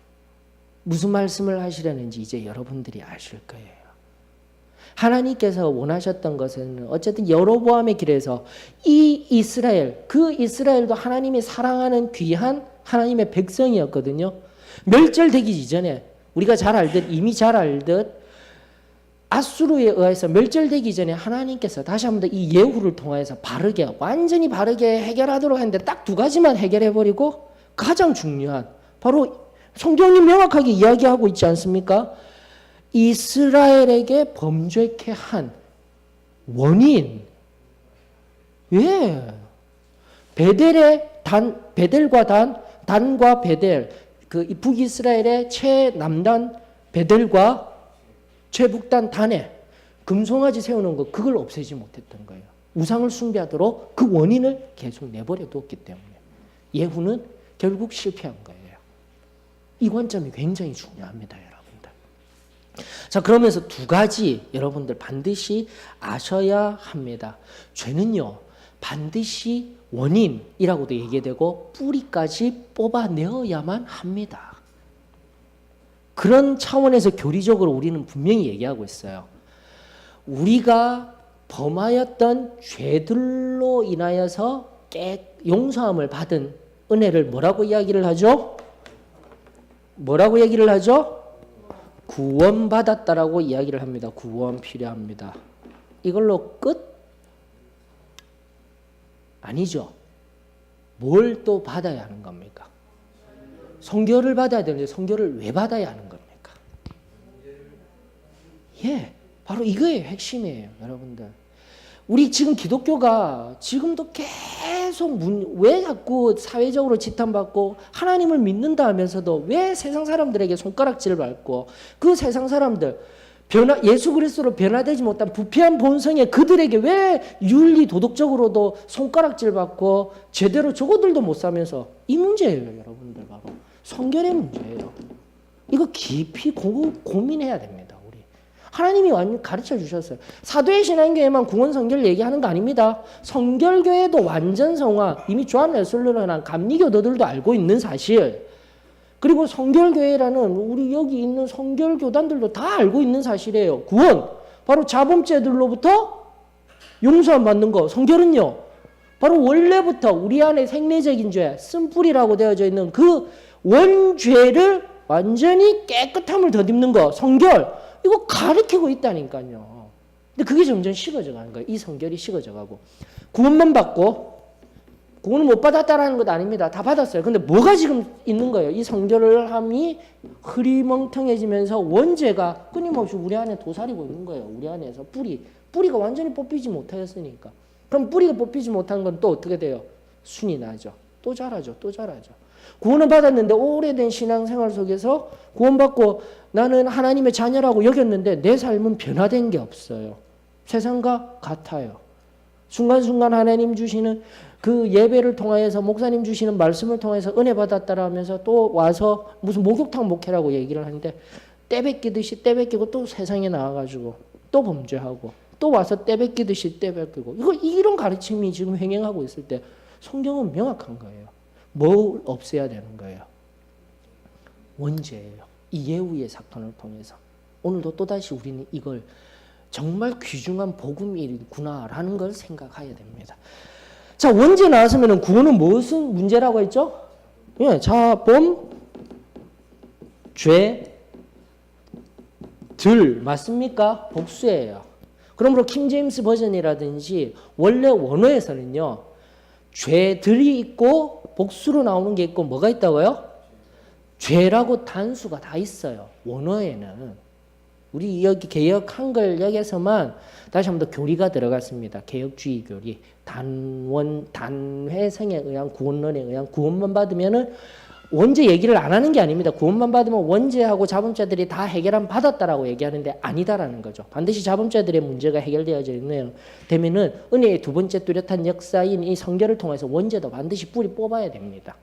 무슨 말씀을 하시려는지 이제 여러분들이 아실 거예요. 하나님께서 원하셨던 것은 어쨌든 여로보암의 길에서 이 이스라엘, 그 이스라엘도 하나님이 사랑하는 귀한 하나님의 백성이었거든요. 멸절되기 이전에 우리가 잘 알듯 이미 잘 알듯 아수르에 의해서 멸절되기 전에 하나님께서 다시 한 번 더 이 예후를 통해서 바르게 완전히 바르게 해결하도록 했는데 딱 두 가지만 해결해버리고 가장 중요한 바로 성경이 명확하게 이야기하고 있지 않습니까? 이스라엘에게 범죄케 한 원인. 왜? 베델과 단과 베델, 그 북이스라엘의 최남단 베델과 최북단 단에 금송아지 세우는 거 그걸 없애지 못했던 거예요. 우상을 숭배하도록 그 원인을 계속 내버려 두었기 때문에 예후는 결국 실패한 거예요. 이 관점이 굉장히 중요합니다, 여러분들. 자, 그러면서 두 가지 여러분들 반드시 아셔야 합니다. 죄는요, 반드시 원인이라고도 얘기되고 뿌리까지 뽑아내어야만 합니다. 그런 차원에서 교리적으로 우리는 분명히 얘기하고 있어요. 우리가 범하였던 죄들로 인하여서 용서함을 받은 은혜를 뭐라고 이야기를 하죠? 뭐라고 얘기를 하죠? 구원받았다라고 이야기를 합니다. 구원 필요합니다. 이걸로 끝? 아니죠. 뭘 또 받아야 하는 겁니까? 성결을 받아야 되는데 성결을 왜 받아야 하는 겁니까? 예, 바로 이거예요. 핵심이에요, 여러분들. 우리 지금 기독교가 지금도 계속 왜 자꾸 사회적으로 지탄받고 하나님을 믿는다 하면서도 왜 세상 사람들에게 손가락질을 받고 그 세상 사람들 예수 그리스도로 변화되지 못한 부패한 본성에 그들에게 왜 윤리 도덕적으로도 손가락질 받고 제대로 저거들도 못 사면서 이 문제예요, 여러분들. 바로 성결의 문제예요. 이거 깊이 고민해야 됩니다. 우리 하나님이 완전 가르쳐 주셨어요. 사도의 신앙교회만 구원 성결 얘기하는 거 아닙니다. 성결교회도 완전 성화, 이미 조한 웨슬리나 감리교도들도 알고 있는 사실, 그리고 성결교회라는 우리 여기 있는 성결교단들도 다 알고 있는 사실이에요. 구원, 바로 자범죄들로부터 용서함 받는 거. 성결은요, 바로 원래부터 우리 안에 생리적인 죄, 쓴뿌리라고 되어져 있는 그 원죄를 완전히 깨끗함을 덧입는 거. 성결, 이거 가르치고 있다니까요. 근데 그게 점점 식어져 가는 거예요. 이 성결이 식어져 가고. 구원만 받고 구원을 못 받았다라는 것 아닙니다. 다 받았어요. 근데 뭐가 지금 있는 거예요? 이 성결함이 흐리멍텅해지면서 원죄가 끊임없이 우리 안에 도사리고 있는 거예요. 우리 안에서 뿌리가 완전히 뽑히지 못하였으니까. 그럼 뿌리가 뽑히지 못한 건 또 어떻게 돼요? 순이 나죠. 또 자라죠. 또 자라죠. 구원을 받았는데 오래된 신앙생활 속에서 구원받고 나는 하나님의 자녀라고 여겼는데 내 삶은 변화된 게 없어요. 세상과 같아요. 순간순간 하나님 주시는 그 예배를 통하여서 목사님 주시는 말씀을 통해서 은혜 받았다라 하면서 또 와서 무슨 목욕탕 목회라고 얘기를 하는데 떼뱉기듯이 떼뱉기고 또 세상에 나와가지고 또 범죄하고 또 와서 떼뱉기듯이 떼뱉기고 이런 가르침이 지금 횡행하고 있을 때 성경은 명확한 거예요. 뭘 없애야 되는 거예요? 원죄예요. 이 예후의 사건을 통해서 오늘도 또다시 우리는 이걸 정말 귀중한 복음이구나라는 걸 생각해야 됩니다. 자, 원죄 나왔으면 구원은 무슨 문제라고 했죠? 예, 자범, 죄, 들 맞습니까? 복수예요. 그러므로 킹제임스 버전이라든지 원래 원어에서는요, 죄들이 있고 복수로 나오는 게 있고 뭐가 있다고요? 죄라고 단수가 다 있어요. 원어에는. 우리 여기 개혁 한글역에서만 다시 한 번 더 교리가 들어갔습니다. 개혁주의 교리. 단회성에 의한 구원론에 의한 구원만 받으면은 원죄 얘기를 안 하는 게 아닙니다. 구원만 받으면 원죄하고 자범죄들이 다 해결함 받았다라고 얘기하는데 아니다라는 거죠. 반드시 자범죄들의 문제가 해결되어져 있는 되면은 은혜의 두 번째 뚜렷한 역사인 이 성결을 통해서 원죄도 반드시 뿌리 뽑아야 됩니다.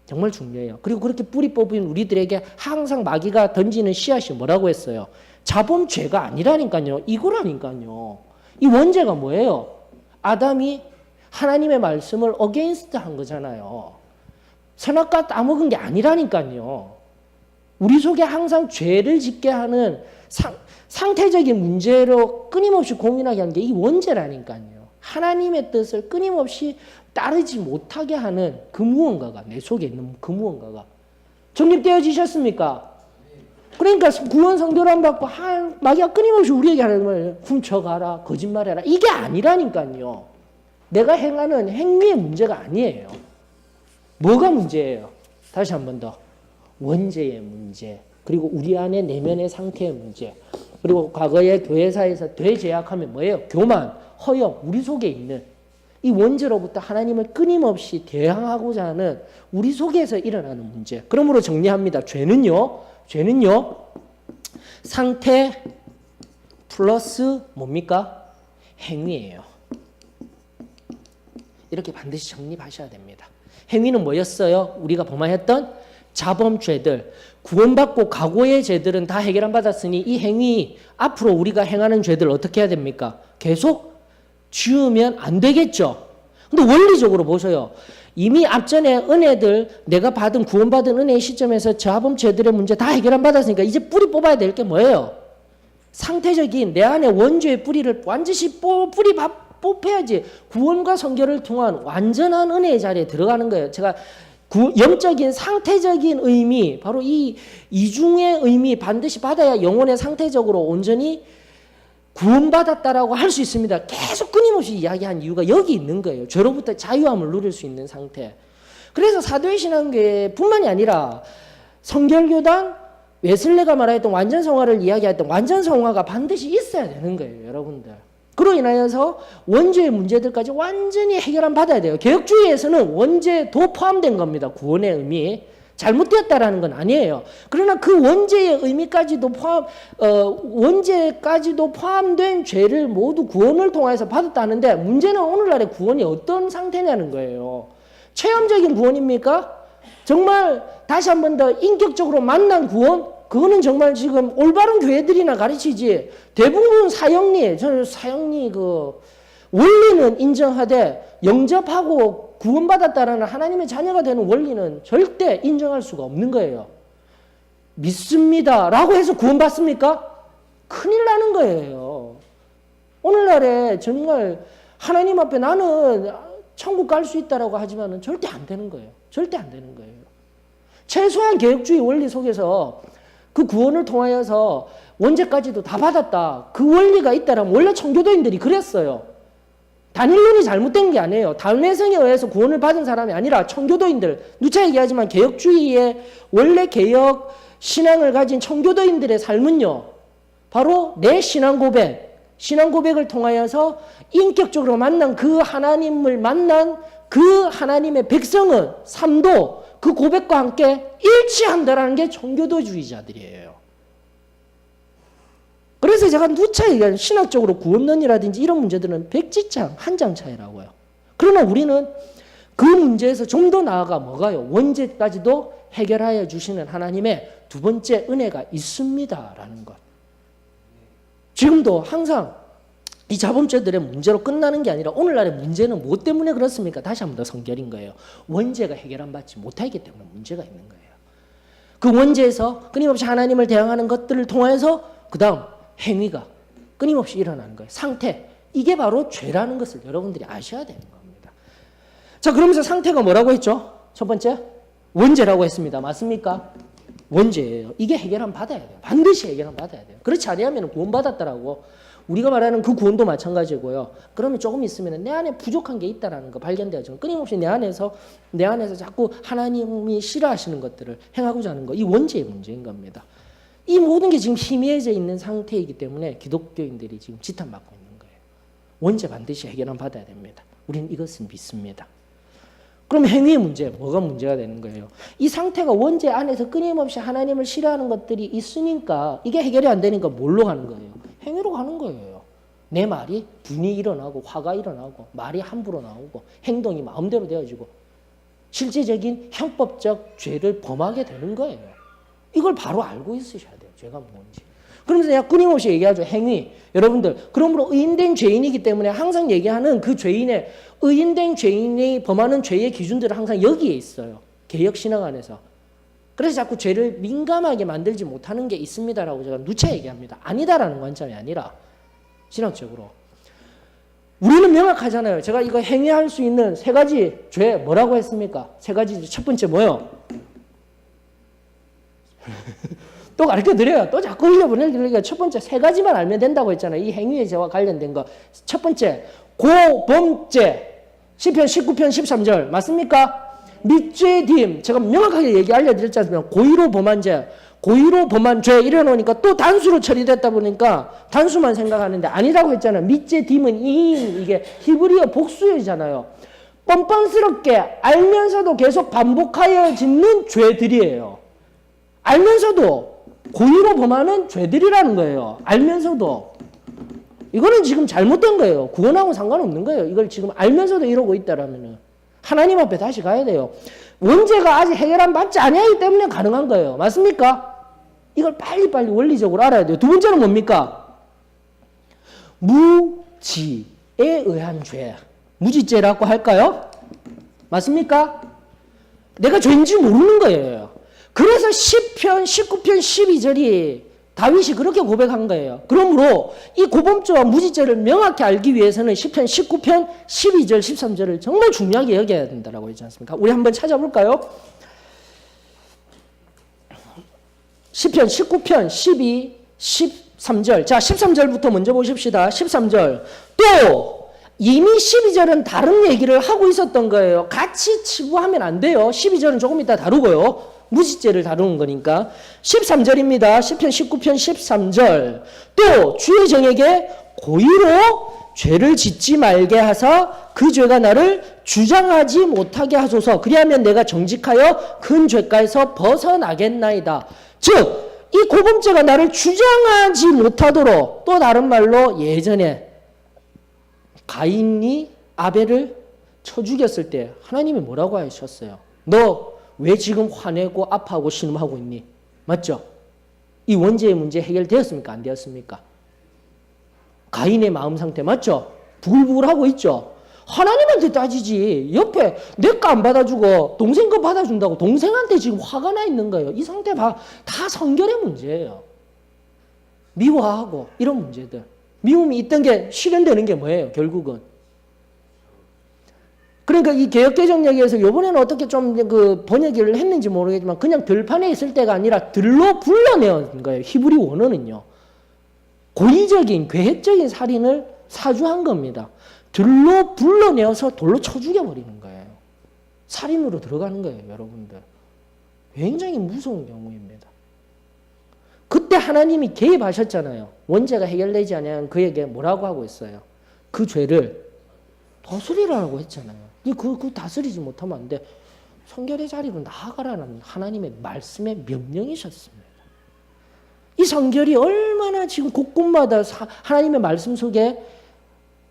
정말 중요해요. 그리고 그렇게 뿌리 뽑은 우리들에게 항상 마귀가 던지는 씨앗이 뭐라고 했어요? 자범죄가 아니라니까요. 이거라니까요. 이 원죄가 뭐예요? 아담이 하나님의 말씀을 어게인스트 한 거잖아요. 선악과 따먹은 게 아니라니까요. 우리 속에 항상 죄를 짓게 하는 상태적인 문제로 끊임없이 고민하게 하는 게 이 원죄라니까요. 하나님의 뜻을 끊임없이 따르지 못하게 하는 그 무언가가 내 속에 있는 그 무언가가 정립되어지셨습니까? 그러니까 구원 성결함 받고 마귀가 끊임없이 우리에게 하는 거예요. 훔쳐가라, 거짓말해라. 이게 아니라니까요. 내가 행하는 행위의 문제가 아니에요. 뭐가 문제예요? 다시 한 번 더. 원죄의 문제. 그리고 우리 안에 내면의 상태의 문제. 그리고 과거의 교회사에서 되제약하면 뭐예요? 교만, 허영, 우리 속에 있는 이 원죄로부터 하나님을 끊임없이 대항하고자 하는 우리 속에서 일어나는 문제. 그러므로 정리합니다. 죄는요. 상태 플러스 뭡니까? 행위예요. 이렇게 반드시 정립하셔야 됩니다. 행위는 뭐였어요? 우리가 범하였던 자범죄들, 구원받고 과거의 죄들은 다 해결 안 받았으니 이 행위 앞으로 우리가 행하는 죄들 어떻게 해야 됩니까? 계속 지으면 안 되겠죠. 근데 원리적으로 보세요. 이미 앞전에 은혜들 내가 받은 구원받은 은혜의 시점에서 자범죄들의 문제 다 해결 안 받았으니까 이제 뿌리 뽑아야 될 게 뭐예요? 상태적인 내 안에 원죄의 뿌리를 완전히 뿌리 뽑혀야지 구원과 성결을 통한 완전한 은혜의 자리에 들어가는 거예요. 제가 영적인 상태적인 의미, 바로 이 이중의 의미 반드시 받아야 영혼의 상태적으로 온전히 구원받았다라고 할 수 있습니다. 계속 끊임없이 이야기한 이유가 여기 있는 거예요. 죄로부터 자유함을 누릴 수 있는 상태. 그래서 사도의 신앙교회 뿐만이 아니라 성결교단, 웨슬레가 말했던 완전성화를 이야기했던 완전성화가 반드시 있어야 되는 거예요. 여러분들. 그로 인하여서 원죄의 문제들까지 완전히 해결함 받아야 돼요. 개혁주의에서는 원죄도 포함된 겁니다. 구원의 의미. 잘못되었다라는 건 아니에요. 그러나 그 원죄의 의미까지도 원죄까지도 포함된 죄를 모두 구원을 통해서 받았다는데 문제는 오늘날의 구원이 어떤 상태냐는 거예요. 체험적인 구원입니까? 정말 다시 한 번 더 인격적으로 만난 구원? 그거는 정말 지금 올바른 교회들이나 가르치지 대부분 저는 사형리 원리는 인정하되 영접하고 구원받았다라는 하나님의 자녀가 되는 원리는 절대 인정할 수가 없는 거예요. 믿습니다 라고 해서 구원받습니까? 큰일 나는 거예요. 오늘날에 정말 하나님 앞에 나는 천국 갈 수 있다라고 하지만 절대 안 되는 거예요. 절대 안 되는 거예요. 최소한 개혁주의 원리 속에서 그 구원을 통하여서 원죄까지도 다 받았다. 그 원리가 있다라면 원래 청교도인들이 그랬어요. 단일론이 잘못된 게 아니에요. 단회성에 의해서 구원을 받은 사람이 아니라 청교도인들, 누차 얘기하지만 개혁주의의 원래 개혁 신앙을 가진 청교도인들의 삶은요. 바로 내 신앙 고백을 통하여서 인격적으로 만난 그 하나님을 만난 그 하나님의 백성은 삶도 그 고백과 함께 일치한다라는 게 청교도주의자들이에요. 그래서 제가 누차 얘기하는 신학적으로 구원론이라든지 이런 문제들은 백지장 한 장 차이라고요. 그러나 우리는 그 문제에서 좀 더 나아가 뭐가요? 원죄까지도 해결하여 주시는 하나님의 두 번째 은혜가 있습니다라는 것. 지금도 항상 이 자범죄들의 문제로 끝나는 게 아니라 오늘날의 문제는 무엇 때문에 그렇습니까? 다시 한 번 더 성결인 거예요. 원죄가 해결 안 받지 못하기 때문에 문제가 있는 거예요. 그 원죄에서 끊임없이 하나님을 대항하는 것들을 통해서 그 다음 행위가 끊임없이 일어나는 거예요. 상태. 이게 바로 죄라는 것을 여러분들이 아셔야 되는 겁니다. 자, 그러면서 상태가 뭐라고 했죠? 첫 번째, 원죄라고 했습니다. 맞습니까? 원죄예요. 이게 해결함 받아야 돼요. 반드시 해결함 받아야 돼요. 그렇지 않으면 구원받았다라고. 우리가 말하는 그 구원도 마찬가지고요. 그러면 조금 있으면 내 안에 부족한 게 있다라는 거 발견되어져. 끊임없이 내 안에서 자꾸 하나님이 싫어하시는 것들을 행하고자 하는 거. 이 원죄의 문제인 겁니다. 이 모든 게 지금 희미해져 있는 상태이기 때문에 기독교인들이 지금 지탄받고 있는 거예요. 원죄 반드시 해결은 받아야 됩니다. 우리는 이것을 믿습니다. 그럼 행위의 문제, 뭐가 문제가 되는 거예요? 이 상태가 원죄 안에서 끊임없이 하나님을 싫어하는 것들이 있으니까 이게 해결이 안 되니까 뭘로 가는 거예요? 행위로 가는 거예요. 내 말이 분이 일어나고 화가 일어나고 말이 함부로 나오고 행동이 마음대로 되어지고 실제적인 형법적 죄를 범하게 되는 거예요. 이걸 바로 알고 있으셔야 돼요. 죄가 뭔지. 그러면서 내가 끊임없이 얘기하죠. 행위. 여러분들, 그러므로 의인된 죄인이기 때문에 항상 얘기하는 그 죄인의, 의인된 죄인이 범하는 죄의 기준들은 항상 여기에 있어요. 개혁신앙 안에서. 그래서 자꾸 죄를 민감하게 만들지 못하는 게 있습니다라고 제가 누차 얘기합니다. 아니다라는 관점이 아니라 신학적으로. 우리는 명확하잖아요. 제가 이거 행위할 수 있는 세 가지 죄 뭐라고 했습니까? 세 가지. 첫 번째 뭐요? 또 가르쳐 드려요. 또 자꾸 흘려보내니까 첫 번째 세 가지만 알면 된다고 했잖아요. 이 행위의 죄와 관련된 거. 첫 번째 고범죄. 시편 19편 13절 맞습니까? 밑죄딤. 제가 명확하게 알려드렸지 않습니까? 고의로 범한 죄. 고의로 범한 죄 이래놓으니까 또 단수로 처리됐다 보니까 단수만 생각하는데 아니라고 했잖아요. 밑죄딤은 이인, 이게 히브리어 복수이잖아요. 뻔뻔스럽게 알면서도 계속 반복하여 짓는 죄들이에요. 알면서도 고의로 범하는 죄들이라는 거예요. 알면서도. 이거는 지금 잘못된 거예요. 구원하고 상관없는 거예요. 이걸 지금 알면서도 이러고 있다라면은 하나님 앞에 다시 가야 돼요. 원죄가 아직 해결 안 받지 아니하기 때문에 가능한 거예요. 맞습니까? 이걸 빨리빨리 원리적으로 알아야 돼요. 두 번째는 뭡니까? 무지에 의한 죄. 무지죄라고 할까요? 맞습니까? 내가 죄인지 모르는 거예요. 그래서 시편 19편 12절이 다윗이 그렇게 고백한 거예요. 그러므로 이 고범죄와 무지죄를 명확히 알기 위해서는 시편 19편 12절 13절을 정말 중요하게 여겨야 된다고 했지 않습니까? 우리 한번 찾아볼까요? 시편 19편 12, 13절. 자, 13절부터 먼저 보십시다. 13절. 또 이미 12절은 다른 얘기를 하고 있었던 거예요. 같이 치부하면 안 돼요. 12절은 조금 이따 다루고요. 무지죄를 다루는 거니까. 13절입니다. 시편 19편 13절. 또 주의 정에게 고의로 죄를 짓지 말게 하사 그 죄가 나를 주장하지 못하게 하소서. 그리하면 내가 정직하여 큰 죄가에서 벗어나겠나이다. 즉 이 고범죄가 나를 주장하지 못하도록, 또 다른 말로 예전에 가인이 아벨을 쳐 죽였을 때 하나님이 뭐라고 하셨어요? 너 왜 지금 화내고 아파하고 신음하고 있니? 맞죠? 이 원죄의 문제 해결되었습니까? 안 되었습니까? 가인의 마음 상태 맞죠? 부글부글하고 있죠? 하나님한테 따지지. 옆에 내 거 안 받아주고 동생 거 받아준다고 동생한테 지금 화가 나 있는 거예요. 이 상태 봐. 다 성결의 문제예요. 미워하고 이런 문제들. 미움이 있던 게 실현되는 게 뭐예요? 결국은. 그러니까 이 개혁개정역에서 이번에는 어떻게 좀 그 번역을 했는지 모르겠지만 그냥 들판에 있을 때가 아니라 들로 불러내온 거예요. 히브리 원어는요. 고의적인 계획적인 살인을 사주한 겁니다. 들로 불러내어서 돌로 쳐 죽여버리는 거예요. 살인으로 들어가는 거예요, 여러분들. 굉장히 무서운 경우입니다. 그때 하나님이 개입하셨잖아요. 원죄가 해결되지 않으면 그에게 뭐라고 하고 있어요? 그 죄를 다스리라고 했잖아요. 그 다스리지 못하면 안 돼. 성결의 자리로 나아가라는 하나님의 말씀의 명령이셨습니다. 이 성결이 얼마나 지금 곳곳마다 하나님의 말씀 속에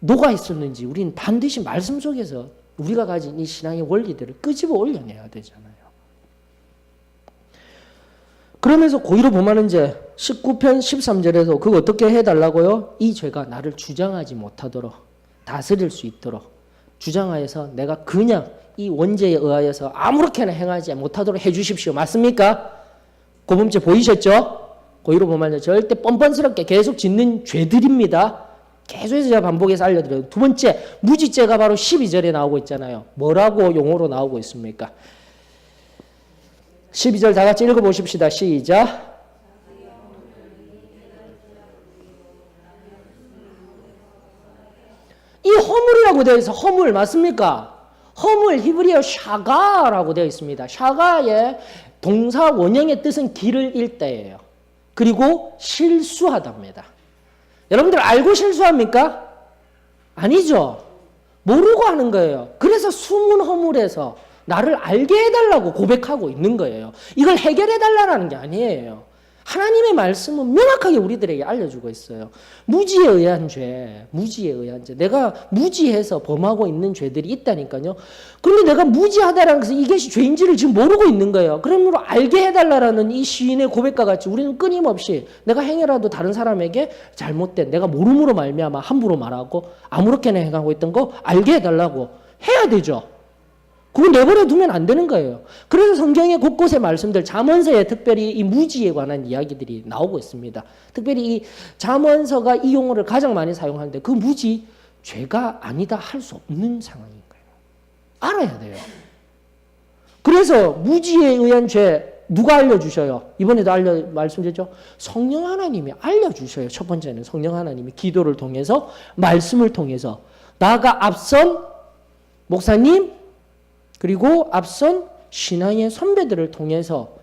녹아 있었는지 우리는 반드시 말씀 속에서 우리가 가진 이 신앙의 원리들을 끄집어 올려내야 되잖아요. 그러면서 고의로 범하는 죄 19편 13절에서 그거 어떻게 해달라고요? 이 죄가 나를 주장하지 못하도록 다스릴 수 있도록 주장하여서 내가 그냥 이 원죄에 의하여서 아무렇게나 행하지 못하도록 해주십시오. 맞습니까? 고범죄 보이셨죠? 고의로 범하는 절대 뻔뻔스럽게 계속 짓는 죄들입니다. 계속해서 제가 반복해서 알려드려요. 두 번째, 무지죄가 바로 12절에 나오고 있잖아요. 뭐라고 용어로 나오고 있습니까? 12절 다 같이 읽어보십시다. 시작. 이 허물이라고 되어 있어. 허물 맞습니까? 허물 히브리어 샤가라고 되어 있습니다. 샤가의 동사 원형의 뜻은 길을 잃다예요. 그리고 실수하답니다. 여러분들 알고 실수합니까? 아니죠. 모르고 하는 거예요. 그래서 숨은 허물에서 나를 알게 해달라고 고백하고 있는 거예요. 이걸 해결해달라는 게 아니에요. 하나님의 말씀은 명확하게 우리들에게 알려주고 있어요. 무지에 의한 죄, 무지에 의한 죄. 내가 무지해서 범하고 있는 죄들이 있다니까요. 그런데 내가 무지하다라는 것은 이것이 죄인지를 지금 모르고 있는 거예요. 그러므로 알게 해달라는 이 시인의 고백과 같이 우리는 끊임없이 내가 행여라도 다른 사람에게 잘못된, 내가 모름으로 말미암아 함부로 말하고 아무렇게나 행하고 있던 거 알게 해달라고 해야 되죠. 그걸 내버려 두면 안 되는 거예요. 그래서 성경의 곳곳의 말씀들, 잠언서에 특별히 이 무지에 관한 이야기들이 나오고 있습니다. 특별히 이 잠언서가 이 용어를 가장 많이 사용하는데 그 무지, 죄가 아니다 할 수 없는 상황인 거예요. 알아야 돼요. 그래서 무지에 의한 죄 누가 알려주셔요? 이번에도 말씀드렸죠? 성령 하나님이 알려주셔요. 첫 번째는 성령 하나님이 기도를 통해서, 말씀을 통해서, 나아가 앞선 목사님, 그리고 앞선 신앙의 선배들을 통해서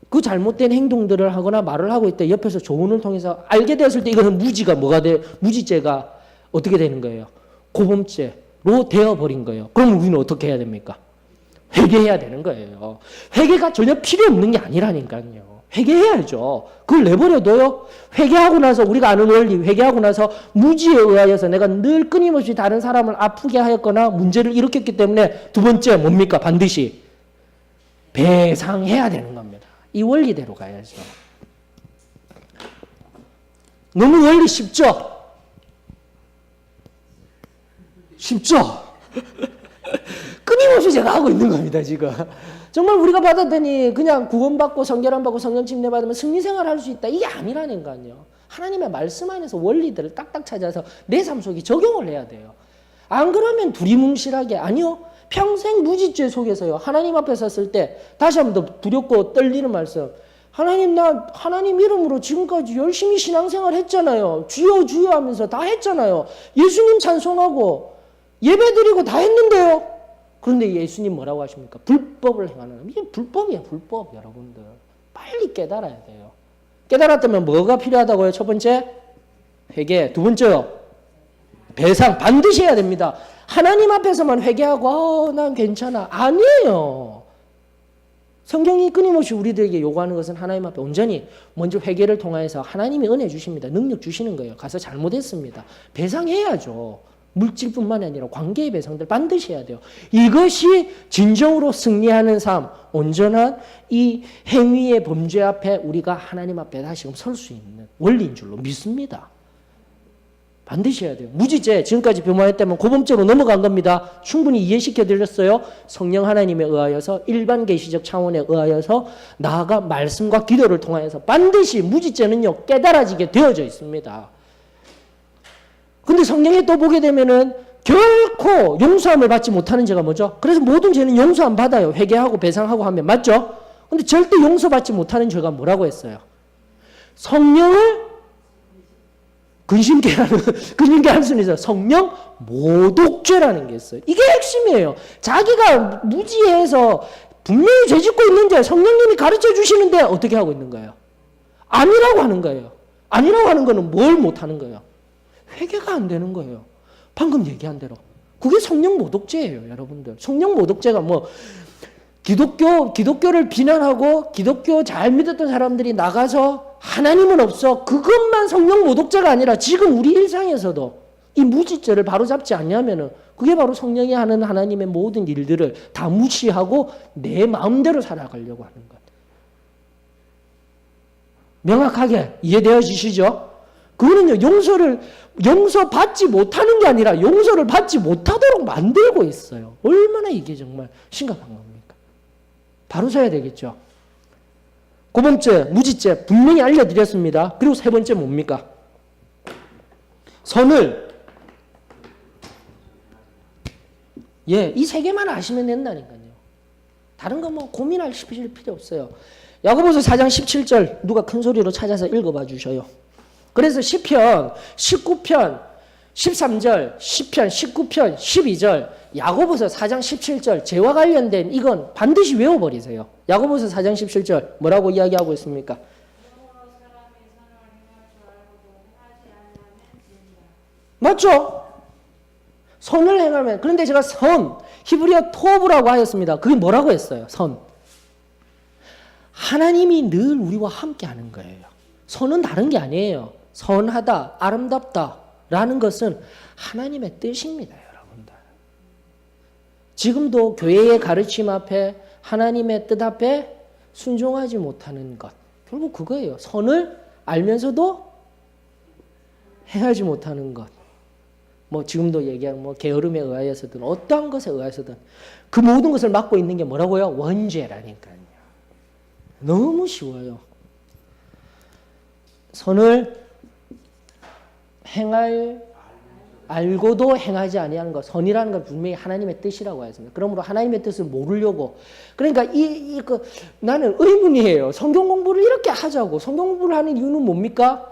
그 잘못된 행동들을 하거나 말을 하고 있다 옆에서 조언을 통해서 알게 되었을 때 이거는 무지가 뭐가 돼? 무지죄가 어떻게 되는 거예요? 고범죄로 되어버린 거예요. 그럼 우리는 어떻게 해야 됩니까? 회개해야 되는 거예요. 회개가 전혀 필요 없는 게 아니라니까요. 회개해야죠. 그걸 내버려둬요. 회개하고 나서 우리가 아는 원리, 회개하고 나서 무지에 의하여서 내가 늘 끊임없이 다른 사람을 아프게 하였거나 문제를 일으켰기 때문에 두 번째 뭡니까? 반드시 배상해야 되는 겁니다. 이 원리대로 가야죠. 너무 원리 쉽죠? 쉽죠? 끊임없이 제가 하고 있는 겁니다, 지금. 정말 우리가 받았더니 그냥 구원받고 성결함 받고 성령 침례 받으면 승리생활 할 수 있다. 이게 아니라니까요. 하나님의 말씀 안에서 원리들을 딱딱 찾아서 내 삶 속에 적용을 해야 돼요. 안 그러면 두리뭉실하게, 아니요. 평생 무지죄 속에서요. 하나님 앞에 섰을 때 다시 한 번 더 두렵고 떨리는 말씀. 하나님, 나 하나님 이름으로 지금까지 열심히 신앙생활 했잖아요. 주여 주여 하면서 다 했잖아요. 예수님 찬송하고 예배드리고 다 했는데요. 그런데 예수님 뭐라고 하십니까? 불법을 행하는. 이게 불법이에요, 불법, 여러분들. 빨리 깨달아야 돼요. 깨달았다면 뭐가 필요하다고요? 첫 번째, 회개. 두 번째요, 배상. 반드시 해야 됩니다. 하나님 앞에서만 회개하고, 난 괜찮아. 아니에요. 성경이 끊임없이 우리들에게 요구하는 것은 하나님 앞에 온전히 먼저 회개를 통해서 하나님이 은혜 주십니다. 능력 주시는 거예요. 가서 잘못했습니다. 배상해야죠. 물질뿐만 아니라 관계의 배상들 반드시 해야 돼요. 이것이 진정으로 승리하는 삶, 온전한 이 행위의 범죄 앞에 우리가 하나님 앞에 다시금 설 수 있는 원리인 줄로 믿습니다. 반드시 해야 돼요. 무지죄, 지금까지 변호했다면 고범죄로 넘어간 겁니다. 충분히 이해시켜 드렸어요. 성령 하나님에 의하여서 일반 계시적 차원에 의하여서 나아가 말씀과 기도를 통하여서 반드시 무지죄는요 깨달아지게 되어져 있습니다. 근데 성경에 또 보게 되면은 결코 용서함을 받지 못하는 죄가 뭐죠? 그래서 모든 죄는 용서 안 받아요. 회개하고 배상하고 하면. 맞죠? 근데 절대 용서받지 못하는 죄가 뭐라고 했어요? 성령을 근심케 할 수는 있어요. 성령 모독죄라는 게 있어요. 이게 핵심이에요. 자기가 무지해서 분명히 죄 짓고 있는데 성령님이 가르쳐 주시는데 어떻게 하고 있는 거예요? 아니라고 하는 거예요. 아니라고 하는 거는 뭘 못하는 거예요? 회개가 안 되는 거예요. 방금 얘기한 대로. 그게 성령 모독죄예요, 여러분들. 성령 모독죄가 뭐 기독교를 비난하고 기독교 잘 믿었던 사람들이 나가서 하나님은 없어. 그것만 성령 모독죄가 아니라 지금 우리 일상에서도 이 무지죄를 바로잡지 않냐면은 그게 바로 성령이 하는 하나님의 모든 일들을 다 무시하고 내 마음대로 살아가려고 하는 것. 명확하게 이해되어지시죠? 그거는요, 용서받지 못하는 게 아니라 용서를 받지 못하도록 만들고 있어요. 얼마나 이게 정말 심각한 겁니까? 바로 서야 되겠죠. 고범죄, 무지죄 분명히 알려드렸습니다. 그리고 세 번째 뭡니까? 선을. 이 세 개만 아시면 된다니까요. 다른 거 뭐 고민하실 필요 없어요. 야고보서 4장 17절 누가 큰 소리로 찾아서 읽어봐 주셔요. 그래서 시편 19편 13절, 시편 19편 12절, 야고보서 4장 17절 죄와 관련된 이건 반드시 외워버리세요. 야고보서 4장 17절 뭐라고 이야기하고 있습니까? 맞죠? 선을 행하면. 그런데 제가 선, 히브리어 토브라고 하였습니다. 그게 뭐라고 했어요? 선. 하나님이 늘 우리와 함께 하는 거예요. 선은 다른 게 아니에요. 선하다, 아름답다 라는 것은 하나님의 뜻입니다, 여러분들. 지금도 교회의 가르침 앞에 하나님의 뜻 앞에 순종하지 못하는 것. 결국 그거예요. 선을 알면서도 행하지 못하는 것. 뭐 지금도 얘기하는 뭐 게으름에 의하여서든 어떠한 것에 의하여서든 그 모든 것을 맡고 있는 게 뭐라고요? 원죄라니까요. 너무 쉬워요. 선을 알고도 행하지 아니하는 것. 선이라는 건 분명히 하나님의 뜻이라고 하였습니다. 그러므로 하나님의 뜻을 모르려고. 그러니까 나는 의문이에요. 성경 공부를 이렇게 하자고. 성경 공부를 하는 이유는 뭡니까?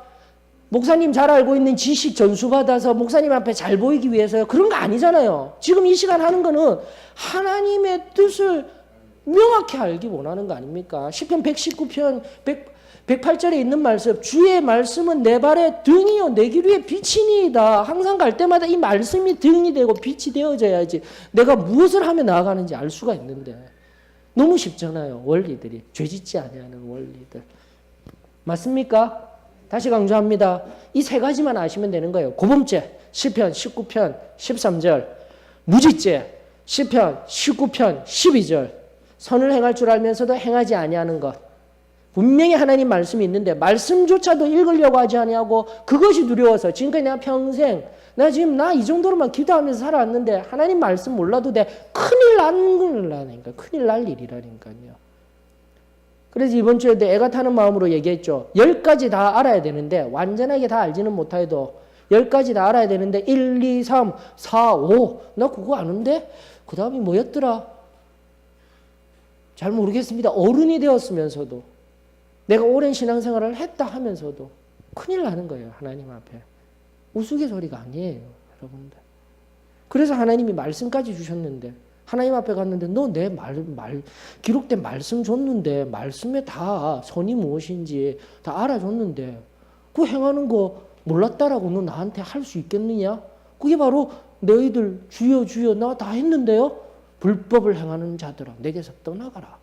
목사님 잘 알고 있는 지식 전수 받아서 목사님 앞에 잘 보이기 위해서요. 그런 거 아니잖아요. 지금 이 시간 하는 거는 하나님의 뜻을 명확히 알기 원하는 거 아닙니까? 시편 119편 108절에 있는 말씀, 주의 말씀은 내 발의 등이요 내 길 위에 빛이니이다. 항상 갈 때마다 이 말씀이 등이 되고 빛이 되어져야지 내가 무엇을 하며 나아가는지 알 수가 있는데 너무 쉽잖아요. 원리들이. 죄짓지 아니하는 원리들. 맞습니까? 다시 강조합니다. 이 세 가지만 아시면 되는 거예요. 고범죄, 시편 19편 13절, 무지죄, 시편 19편 12절, 선을 행할 줄 알면서도 행하지 아니하는 것. 분명히 하나님 말씀이 있는데 말씀조차도 읽으려고 하지 아니하고 그것이 두려워서 지금까지 내가 평생 나 이 정도로만 기도하면서 살아왔는데 하나님 말씀 몰라도 돼. 큰일 나니까. 큰일 날 일이라니까요. 그래서 이번 주에도 애가 타는 마음으로 얘기했죠. 10가지 다 알아야 되는데 완전하게 다 알지는 못해도 10가지 다 알아야 되는데 1, 2, 3, 4, 5 나 그거 아는데 그 다음이 뭐였더라? 잘 모르겠습니다. 어른이 되었으면서도 내가 오랜 신앙생활을 했다 하면서도 큰일 나는 거예요. 하나님 앞에. 우스갯소리가 아니에요. 여러분들. 그래서 하나님이 말씀까지 주셨는데 하나님 앞에 갔는데 너 내 기록된 말씀 줬는데 말씀에 다 선이 무엇인지 다 알아줬는데 그 행하는 거 몰랐다라고 너 나한테 할 수 있겠느냐? 그게 바로 너희들 주여 주여 나 다 했는데요. 불법을 행하는 자들아 내게서 떠나가라.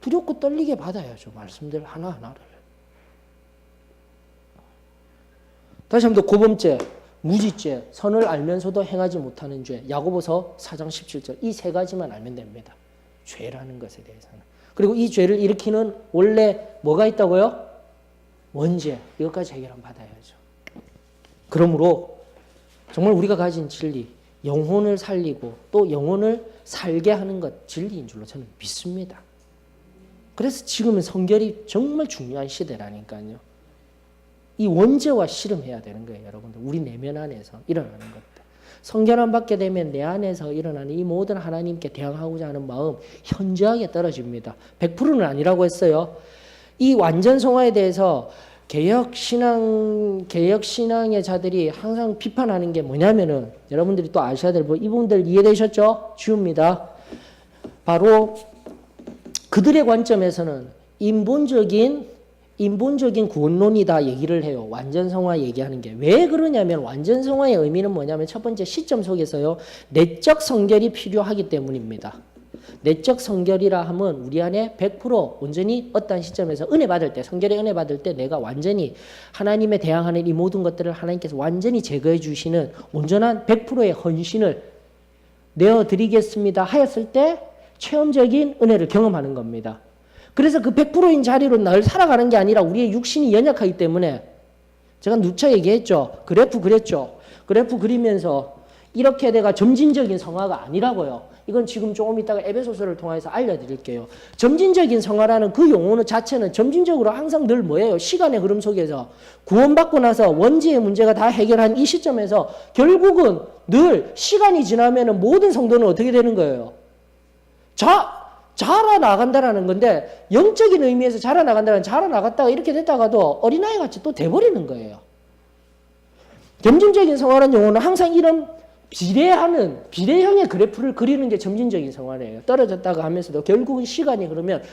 두렵고 떨리게 받아야죠. 말씀들 하나하나를. 다시 한번 더 고범죄, 무지죄, 선을 알면서도 행하지 못하는 죄. 야고보서 4장 17절. 이 세 가지만 알면 됩니다. 죄라는 것에 대해서는. 그리고 이 죄를 일으키는 원래 뭐가 있다고요? 원죄. 이것까지 해결하면 받아야죠. 그러므로 정말 우리가 가진 진리, 영혼을 살리고 또 영혼을 살게 하는 것 진리인 줄로 저는 믿습니다. 그래서 지금은 성결이 정말 중요한 시대라니까요. 이 원죄와 씨름해야 되는 거예요, 여러분들. 우리 내면 안에서 일어나는 것들. 성결함 받게 되면 내 안에서 일어나는 이 모든 하나님께 대항하고자 하는 마음 현저하게 떨어집니다. 100%는 아니라고 했어요. 이 완전 성화에 대해서 개혁신앙의 자들이 항상 비판하는 게 뭐냐면은 여러분들이 또 아셔야 될 이 부분들 이해되셨죠? 쉬웁니다. 바로 그들의 관점에서는 인본적인 구원론이다 얘기를 해요. 완전성화 얘기하는 게. 왜 그러냐면 완전성화의 의미는 뭐냐면 첫 번째 시점 속에서요. 내적 성결이 필요하기 때문입니다. 내적 성결이라 하면 우리 안에 100% 온전히 어떠한 시점에서 은혜 받을 때, 성결의 은혜 받을 때 내가 완전히 하나님에 대항하는 이 모든 것들을 하나님께서 완전히 제거해 주시는 온전한 100%의 헌신을 내어드리겠습니다 하였을 때 체험적인 은혜를 경험하는 겁니다. 그래서 그 100%인 자리로 늘 살아가는 게 아니라 우리의 육신이 연약하기 때문에 제가 누차 얘기했죠. 그래프 그리면서 이렇게 내가 점진적인 성화가 아니라고요. 이건 지금 조금 이따가 에베소서를 통해서 알려드릴게요. 점진적인 성화라는 그 용어 자체는 점진적으로 항상 늘 뭐예요? 시간의 흐름 속에서 구원받고 나서 원죄의 문제가 다 해결한 이 시점에서 결국은 늘 시간이 지나면 모든 성도는 어떻게 되는 거예요? 자라나간다라는 건데 영적인 의미에서 자라나갔다가 이렇게 됐다가도 어린아이 같이 또 돼버리는 거예요. 점진적인 성화라는 용어는 항상 이런 비례형의 그래프를 그리는 게 점진적인 성화예요. 떨어졌다가 하면서도 결국은 시간이 흐르면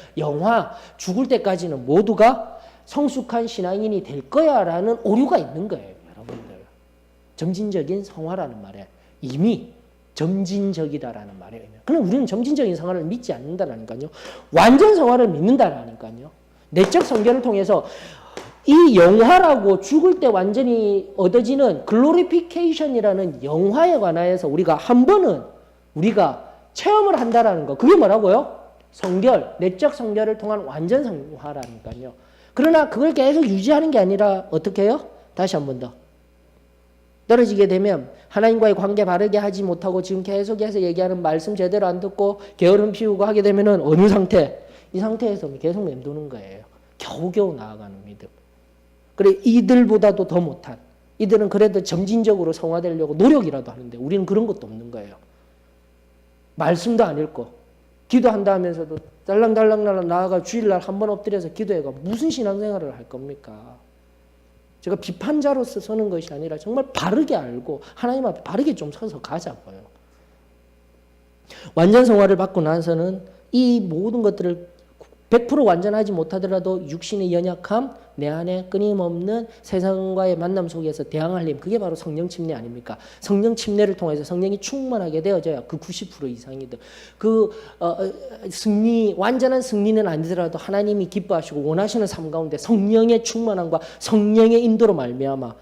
죽을 때까지는 모두가 성숙한 신앙인이 될 거야 라는 오류가 있는 거예요. 여러분들. 점진적인 성화라는 말에 이미 점진적이다라는 말이에요. 그럼 우리는 점진적인 성화를 믿지 않는다라니까요. 완전 성화를 믿는다라니까요. 내적 성결을 통해서 이 영화라고 죽을 때 완전히 얻어지는 글로리피케이션이라는 영화에 관하여서 우리가 한 번은 우리가 체험을 한다라는 거. 그게 뭐라고요? 성결, 내적 성결을 통한 완전 성화라니까요. 그러나 그걸 계속 유지하는 게 아니라 어떻게 해요? 다시 한 번 더. 떨어지게 되면 하나님과의 관계 바르게 하지 못하고 지금 계속해서 얘기하는 말씀 제대로 안 듣고 게으름 피우고 하게 되면은 어느 상태? 이 상태에서 계속 맴도는 거예요. 겨우겨우 나아가는 믿음. 그래 이들보다도 더 못한 이들은 그래도 점진적으로 성화되려고 노력이라도 하는데 우리는 그런 것도 없는 거예요. 말씀도 안 읽고 기도한다 하면서도 달랑달랑 나아가 주일날 한 번 엎드려서 기도해가 무슨 신앙생활을 할 겁니까? 제가 비판자로서 서는 것이 아니라 정말 바르게 알고 하나님 앞에 바르게 좀 서서 가자고요. 완전 성화를 받고 나서는 이 모든 것들을 100% 완전하지 못하더라도 육신의 연약함, 내 안에 끊임없는 세상과의 만남 속에서 대항할 힘, 그게 바로 성령 침례 아닙니까? 성령 침례를 통해서 성령이 충만하게 되어져야 그 90% 이상이든 승리, 완전한 승리는 아니더라도 하나님이 기뻐하시고 원하시는 삶 가운데 성령의 충만함과 성령의 인도로 말미암아.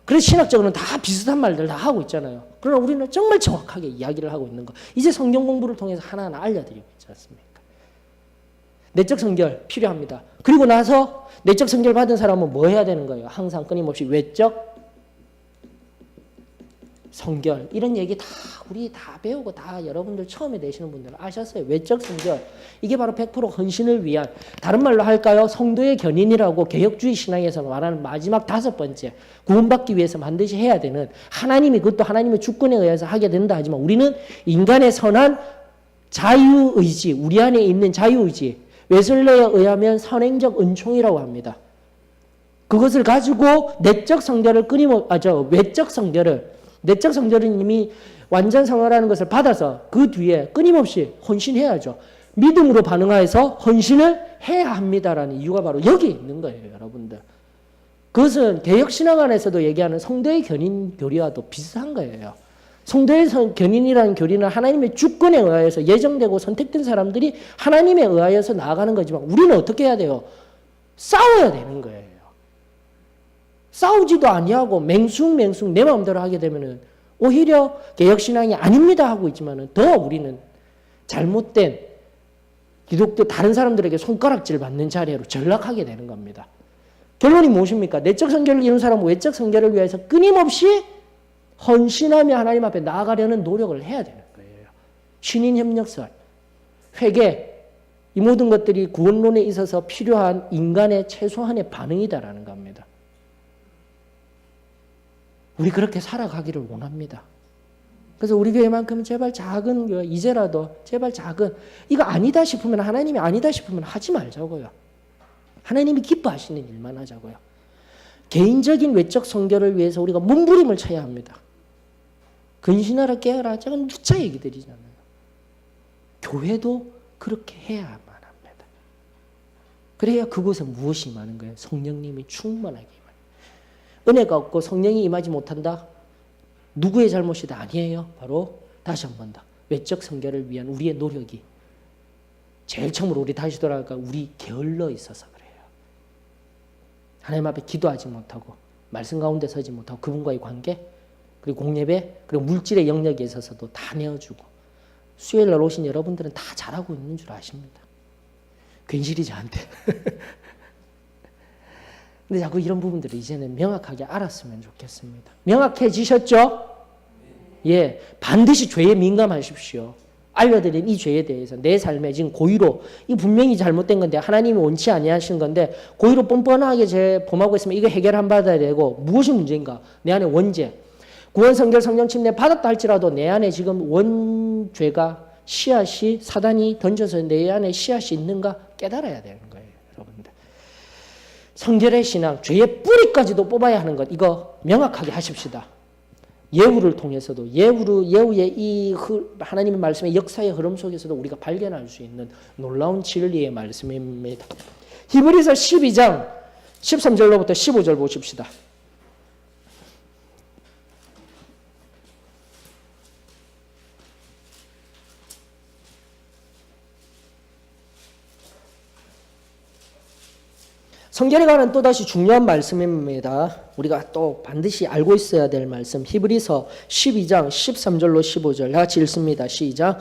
그래서 신학적으로는 다 비슷한 말들 다 하고 있잖아요. 그러나 우리는 정말 정확하게 이야기를 하고 있는 거. 이제 성경 공부를 통해서 하나하나 알려드리고 있지 않습니까? 내적 성결 필요합니다. 그리고 나서 내적 성결 받은 사람은 뭐 해야 되는 거예요? 항상 끊임없이 외적 성결. 이런 얘기 다 우리 다 배우고 다 여러분들 처음에 되시는 분들은 아셨어요. 외적 성결. 이게 바로 100% 헌신을 위한, 다른 말로 할까요? 성도의 견인이라고 개혁주의 신앙에서 말하는 마지막 5번째, 구원받기 위해서 반드시 해야 되는, 하나님이 그것도 하나님의 주권에 의해서 하게 된다 하지만 우리는 인간의 선한 자유의지, 우리 안에 있는 자유의지, 웨슬레에 의하면 선행적 은총이라고 합니다. 그것을 가지고 내적 성결을 내적 성결은 이미 완전 성화라는 것을 받아서 그 뒤에 끊임없이 헌신해야죠. 믿음으로 반응하여서 헌신을 해야 합니다라는 이유가 바로 여기에 있는 거예요, 여러분들. 그것은 개혁신앙 안에서도 얘기하는 성도의 견인 교리와도 비슷한 거예요. 성도의 견인이라는 교리는 하나님의 주권에 의하여서 예정되고 선택된 사람들이 하나님에 의하여서 나아가는 거지만 우리는 어떻게 해야 돼요? 싸워야 되는 거예요. 싸우지도 아니하고 맹숭맹숭 내 마음대로 하게 되면은 오히려 개혁신앙이 아닙니다 하고 있지만은 더 우리는 잘못된 기독교 다른 사람들에게 손가락질 받는 자리로 전락하게 되는 겁니다. 결론이 무엇입니까? 내적 성결을 이룬 사람은 외적 성결을 위해서 끊임없이 헌신하며 하나님 앞에 나아가려는 노력을 해야 되는 거예요. 신인 협력설, 회개, 이 모든 것들이 구원론에 있어서 필요한 인간의 최소한의 반응이다라는 겁니다. 우리 그렇게 살아가기를 원합니다. 그래서 우리 교회만큼은 제발 작은 교회, 이제라도 제발 작은, 이거 아니다 싶으면 하나님이 아니다 싶으면 하지 말자고요. 하나님이 기뻐하시는 일만 하자고요. 개인적인 외적 성결을 위해서 우리가 몸부림을 쳐야 합니다. 근신하라 깨어라, 저건 누차 얘기들이잖아요. 교회도 그렇게 해야만 합니다. 그래야 그곳에 무엇이 임하는 거예요? 성령님이 충만하게 임하는 거예요. 은혜가 없고 성령이 임하지 못한다? 누구의 잘못이다? 아니에요. 바로 다시 한 번 더 외적 성결을 위한 우리의 노력이 제일 처음으로 우리 다시 돌아갈까? 우리 게을러 있어서 그래요. 하나님 앞에 기도하지 못하고 말씀 가운데 서지 못하고 그분과의 관계, 그리고 공예배, 그리고 물질의 영역에 있어서도 다 내어주고, 수요일날 오신 여러분들은 다 잘하고 있는 줄 아십니다. 괜시리 저한테. 근데 자꾸 이런 부분들을 이제는 명확하게 알았으면 좋겠습니다. 명확해지셨죠? 예, 반드시 죄에 민감하십시오. 알려드린 이 죄에 대해서 내 삶에 지금 고의로, 이 분명히 잘못된 건데 하나님이 원치 아니하신 건데 고의로 뻔뻔하게 제 범하고 있으면 이거 해결 안 받아야 되고, 무엇이 문제인가? 내 안에 원죄, 구원, 성결, 성령 침례 받았다 할지라도 내 안에 지금 원죄가 씨앗이 사단이 던져서 내 안에 씨앗이 있는가 깨달아야 되는 거예요, 여러분들. 성결의 신앙, 죄의 뿌리까지도 뽑아야 하는 것, 이거 명확하게 하십시다. 예후를 통해서도 예후의 이 하나님의 말씀의 역사의 흐름 속에서도 우리가 발견할 수 있는 놀라운 진리의 말씀입니다. 히브리서 12장 13절로부터 15절 보십시다. 성결에 관한 또다시 중요한 말씀입니다. 우리가 또 반드시 알고 있어야 될 말씀. 히브리서 12장 13절로 15절. 다 같이 읽습니다. 시작.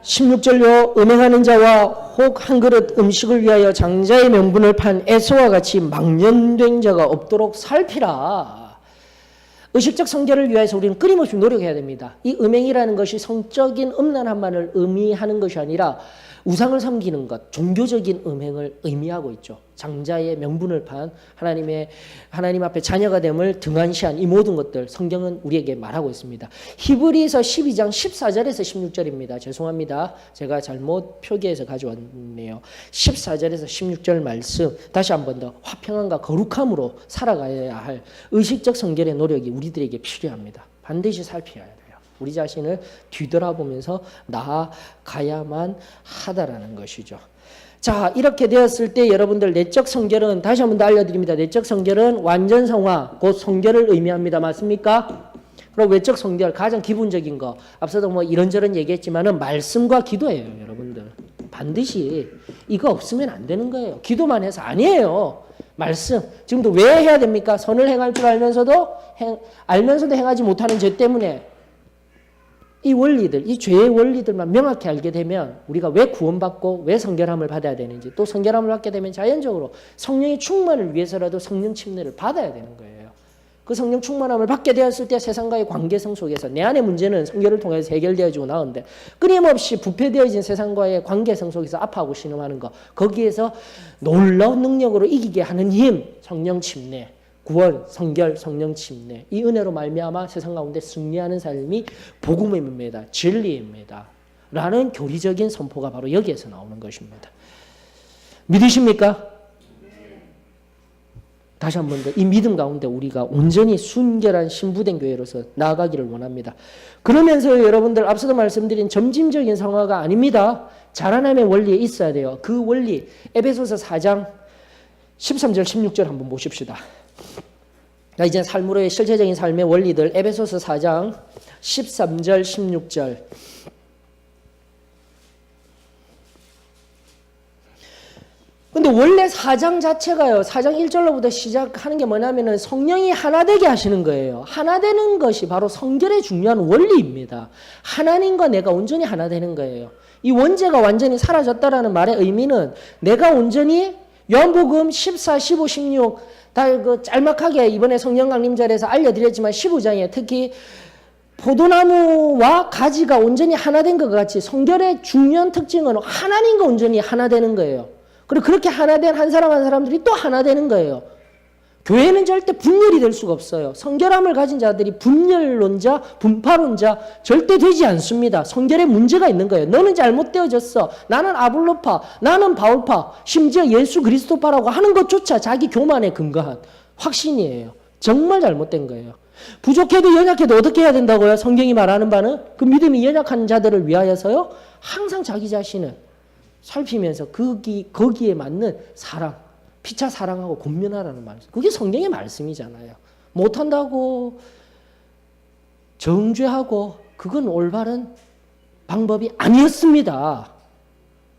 (16절요) 음행하는 자와 혹 한 그릇 음식을 위하여 장자의 명분을 판 에서와 같이 망령된 자가 없도록 살피라. 의식적 성결을 위해서 우리는 끊임없이 노력해야 됩니다. 이 음행이라는 것이 성적인 음란함만을 의미하는 것이 아니라 우상을 섬기는 것, 종교적인 음행을 의미하고 있죠. 장자의 명분을 판 하나님 앞에 자녀가 됨을 등한시한 이 모든 것들 성경은 우리에게 말하고 있습니다. 히브리서 12장 14절에서 16절입니다. 죄송합니다. 제가 잘못 표기해서 가져왔네요. 14절에서 16절 말씀 다시 한 번 더 화평함과 거룩함으로 살아가야 할 의식적 성결의 노력이 우리들에게 필요합니다. 반드시 살펴야 돼요. 우리 자신을 뒤돌아보면서 나아가야만 하다라는 것이죠. 자, 이렇게 되었을 때 여러분들 내적 성결은 다시 한 번 더 알려드립니다. 내적 성결은 완전 성화, 곧 성결을 의미합니다. 맞습니까? 그리고 외적 성결, 가장 기본적인 거. 앞서도 뭐 이런저런 얘기했지만은 말씀과 기도예요, 여러분들. 반드시 이거 없으면 안 되는 거예요. 기도만 해서 아니에요. 말씀. 지금도 왜 해야 됩니까? 선을 행할 줄 알면서도 행하지 못하는 죄 때문에 이 원리들, 이 죄의 원리들만 명확히 알게 되면 우리가 왜 구원받고 왜 성결함을 받아야 되는지, 또 성결함을 받게 되면 자연적으로 성령의 충만을 위해서라도 성령 침례를 받아야 되는 거예요. 그 성령 충만함을 받게 되었을 때 세상과의 관계성 속에서 내 안의 문제는 성결을 통해서 해결되어지고 나오는데 끊임없이 부패되어진 세상과의 관계성 속에서 아파하고 신음하는 것, 거기에서 놀라운 능력으로 이기게 하는 힘, 성령 침례, 구원, 성결, 성령 침례, 이 은혜로 말미암아 세상 가운데 승리하는 삶이 복음입니다. 진리입니다. 라는 교리적인 선포가 바로 여기에서 나오는 것입니다. 믿으십니까? 다시 한 번 더 이 믿음 가운데 우리가 온전히 순결한 신부된 교회로서 나아가기를 원합니다. 그러면서 여러분들 앞서도 말씀드린 점진적인 성화가 아닙니다. 자라남의 원리에 있어야 돼요. 그 원리 에베소서 4장 13절 16절 한번 보십시다. 이제 삶으로의 실제적인 삶의 원리들 에베소서 4장 13절 16절. 근데 원래 4장 자체가요. 4장 1절로부터 시작하는 게 뭐냐면은 성령이 하나 되게 하시는 거예요. 하나 되는 것이 바로 성결의 중요한 원리입니다. 하나님과 내가 온전히 하나 되는 거예요. 이 원죄가 완전히 사라졌다라는 말의 의미는 내가 온전히 요한복음 14, 15, 16 다 그 짤막하게 이번에 성령 강림절에서 알려드렸지만 15장에 특히 포도나무와 가지가 온전히 하나 된 것 같이 성결의 중요한 특징은 하나님과 온전히 하나 되는 거예요. 그리고 그렇게 하나 된 한 사람 한 사람들이 또 하나 되는 거예요. 교회는 절대 분열이 될 수가 없어요. 성결함을 가진 자들이 분열론자, 분파론자 절대 되지 않습니다. 성결에 문제가 있는 거예요. 너는 잘못되어졌어. 나는 아볼로파, 나는 바울파, 심지어 예수 그리스도파라고 하는 것조차 자기 교만에 근거한 확신이에요. 정말 잘못된 거예요. 부족해도 연약해도 어떻게 해야 된다고요? 성경이 말하는 바는 그 믿음이 연약한 자들을 위하여서요. 항상 자기 자신을 살피면서 거기에 맞는 사랑, 피차 사랑하고 권면하라는 말씀. 그게 성경의 말씀이잖아요. 못한다고 정죄하고 그건 올바른 방법이 아니었습니다.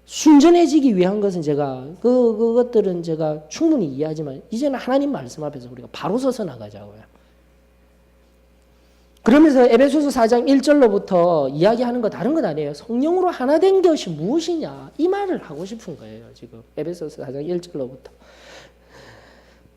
순전해지기 위한 것은 제가 그것들은 제가 충분히 이해하지만 이제는 하나님 말씀 앞에서 우리가 바로 서서 나가자고요. 그러면서 에베소서 4장 1절로부터 이야기하는 거 다른 건 아니에요. 성령으로 하나 된 것이 무엇이냐 이 말을 하고 싶은 거예요. 지금 에베소서 4장 1절로부터.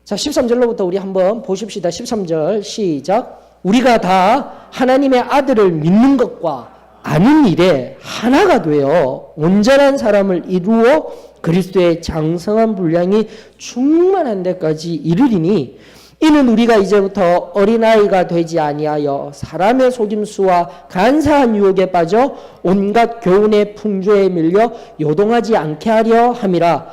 자 13절로부터 우리 한번 보십시다. 13절 시작. 우리가 다 하나님의 아들을 믿는 것과 아는 일에 하나가 되어 온전한 사람을 이루어 그리스도의 장성한 분량이 충만한 데까지 이르리니 이는 우리가 이제부터 어린아이가 되지 아니하여 사람의 속임수와 간사한 유혹에 빠져 온갖 교훈의 풍조에 밀려 요동하지 않게 하려 함이라.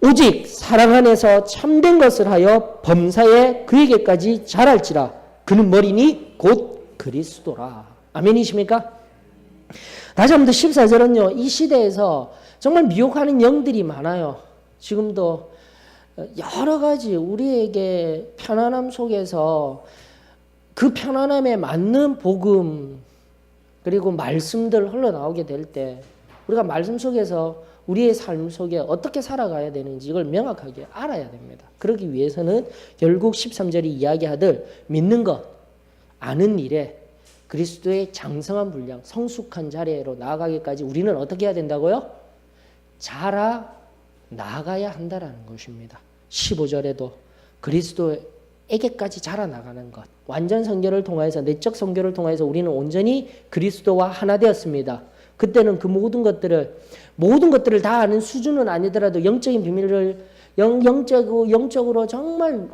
오직 사랑 안에서 참된 것을 하여 범사에 그에게까지 자랄지라. 그는 머리니 곧 그리스도라. 아멘이십니까? 다시 한번 더 14절은요. 이 시대에서 정말 미혹하는 영들이 많아요. 지금도 여러 가지 우리에게 편안함 속에서 그 편안함에 맞는 복음 그리고 말씀들 흘러나오게 될 때 우리가 말씀 속에서 우리의 삶 속에 어떻게 살아가야 되는지 이걸 명확하게 알아야 됩니다. 그러기 위해서는 결국 13절이 이야기하듯 믿는 것, 아는 일에 그리스도의 장성한 분량, 성숙한 자리로 나아가기까지 우리는 어떻게 해야 된다고요? 자라 나가야 한다라는 것입니다. 15절에도 그리스도에게까지 자라나가는 것. 완전 성결을 통하여서 내적 성결을 통하여서 우리는 온전히 그리스도와 하나 되었습니다. 그때는 그 모든 것들을 다 아는 수준은 아니더라도 영적인 비밀을 영적으로 정말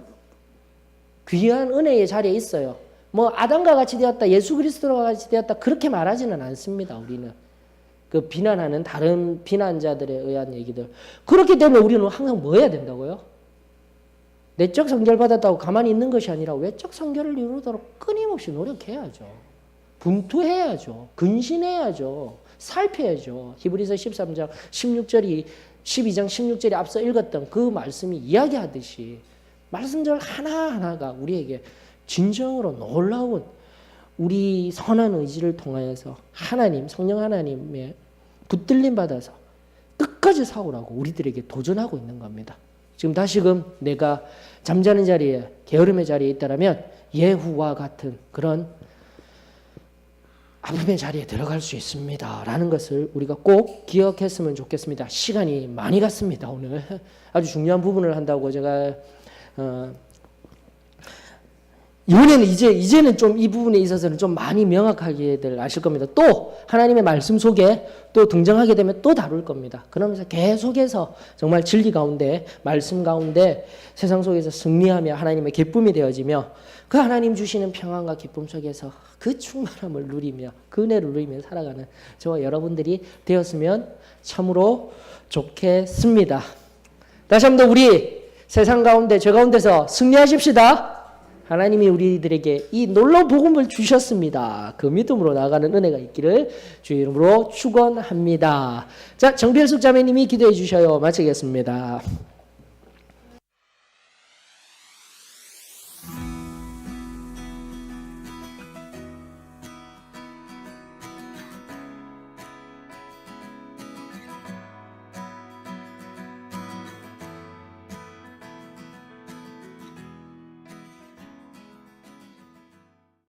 귀한 은혜의 자리에 있어요. 뭐 아담과 같이 되었다, 예수 그리스도와 같이 되었다 그렇게 말하지는 않습니다. 우리는 그 비난하는 다른 비난자들에 의한 얘기들. 그렇기 때문에 우리는 항상 뭐 해야 된다고요? 내적 성결 받았다고 가만히 있는 것이 아니라 외적 성결을 이루도록 끊임없이 노력해야죠. 분투해야죠. 근신해야죠. 살펴야죠. 히브리서 13장 16절이 12장 16절이 앞서 읽었던 그 말씀이 이야기하듯이 말씀들 하나하나가 우리에게 진정으로 놀라운 우리 선한 의지를 통하여서 하나님, 성령 하나님의 붙들림 받아서 끝까지 싸우라고 우리들에게 도전하고 있는 겁니다. 지금 다시금 내가 잠자는 자리에 게으름의 자리에 있다라면 예후와 같은 그런 아픔의 자리에 들어갈 수 있습니다. 라는 것을 우리가 꼭 기억했으면 좋겠습니다. 시간이 많이 갔습니다. 오늘 아주 중요한 부분을 한다고 제가 이번에는 이제는 좀 이 부분에 있어서는 좀 많이 명확하게들 아실 겁니다. 또 하나님의 말씀 속에 또 등장하게 되면 또 다룰 겁니다. 그러면서 계속해서 정말 진리 가운데 말씀 가운데 세상 속에서 승리하며 하나님의 기쁨이 되어지며 그 하나님 주시는 평안과 기쁨 속에서 그 충만함을 누리며 그 은혜를 누리며 살아가는 저와 여러분들이 되었으면 참으로 좋겠습니다. 다시 한번 더 우리 세상 가운데 죄 가운데서 승리하십시다. 하나님이 우리들에게 이 놀라운 복음을 주셨습니다. 그 믿음으로 나아가는 은혜가 있기를 주의 이름으로 축원합니다. 자, 정필숙 자매님이 기도해 주셔요. 마치겠습니다.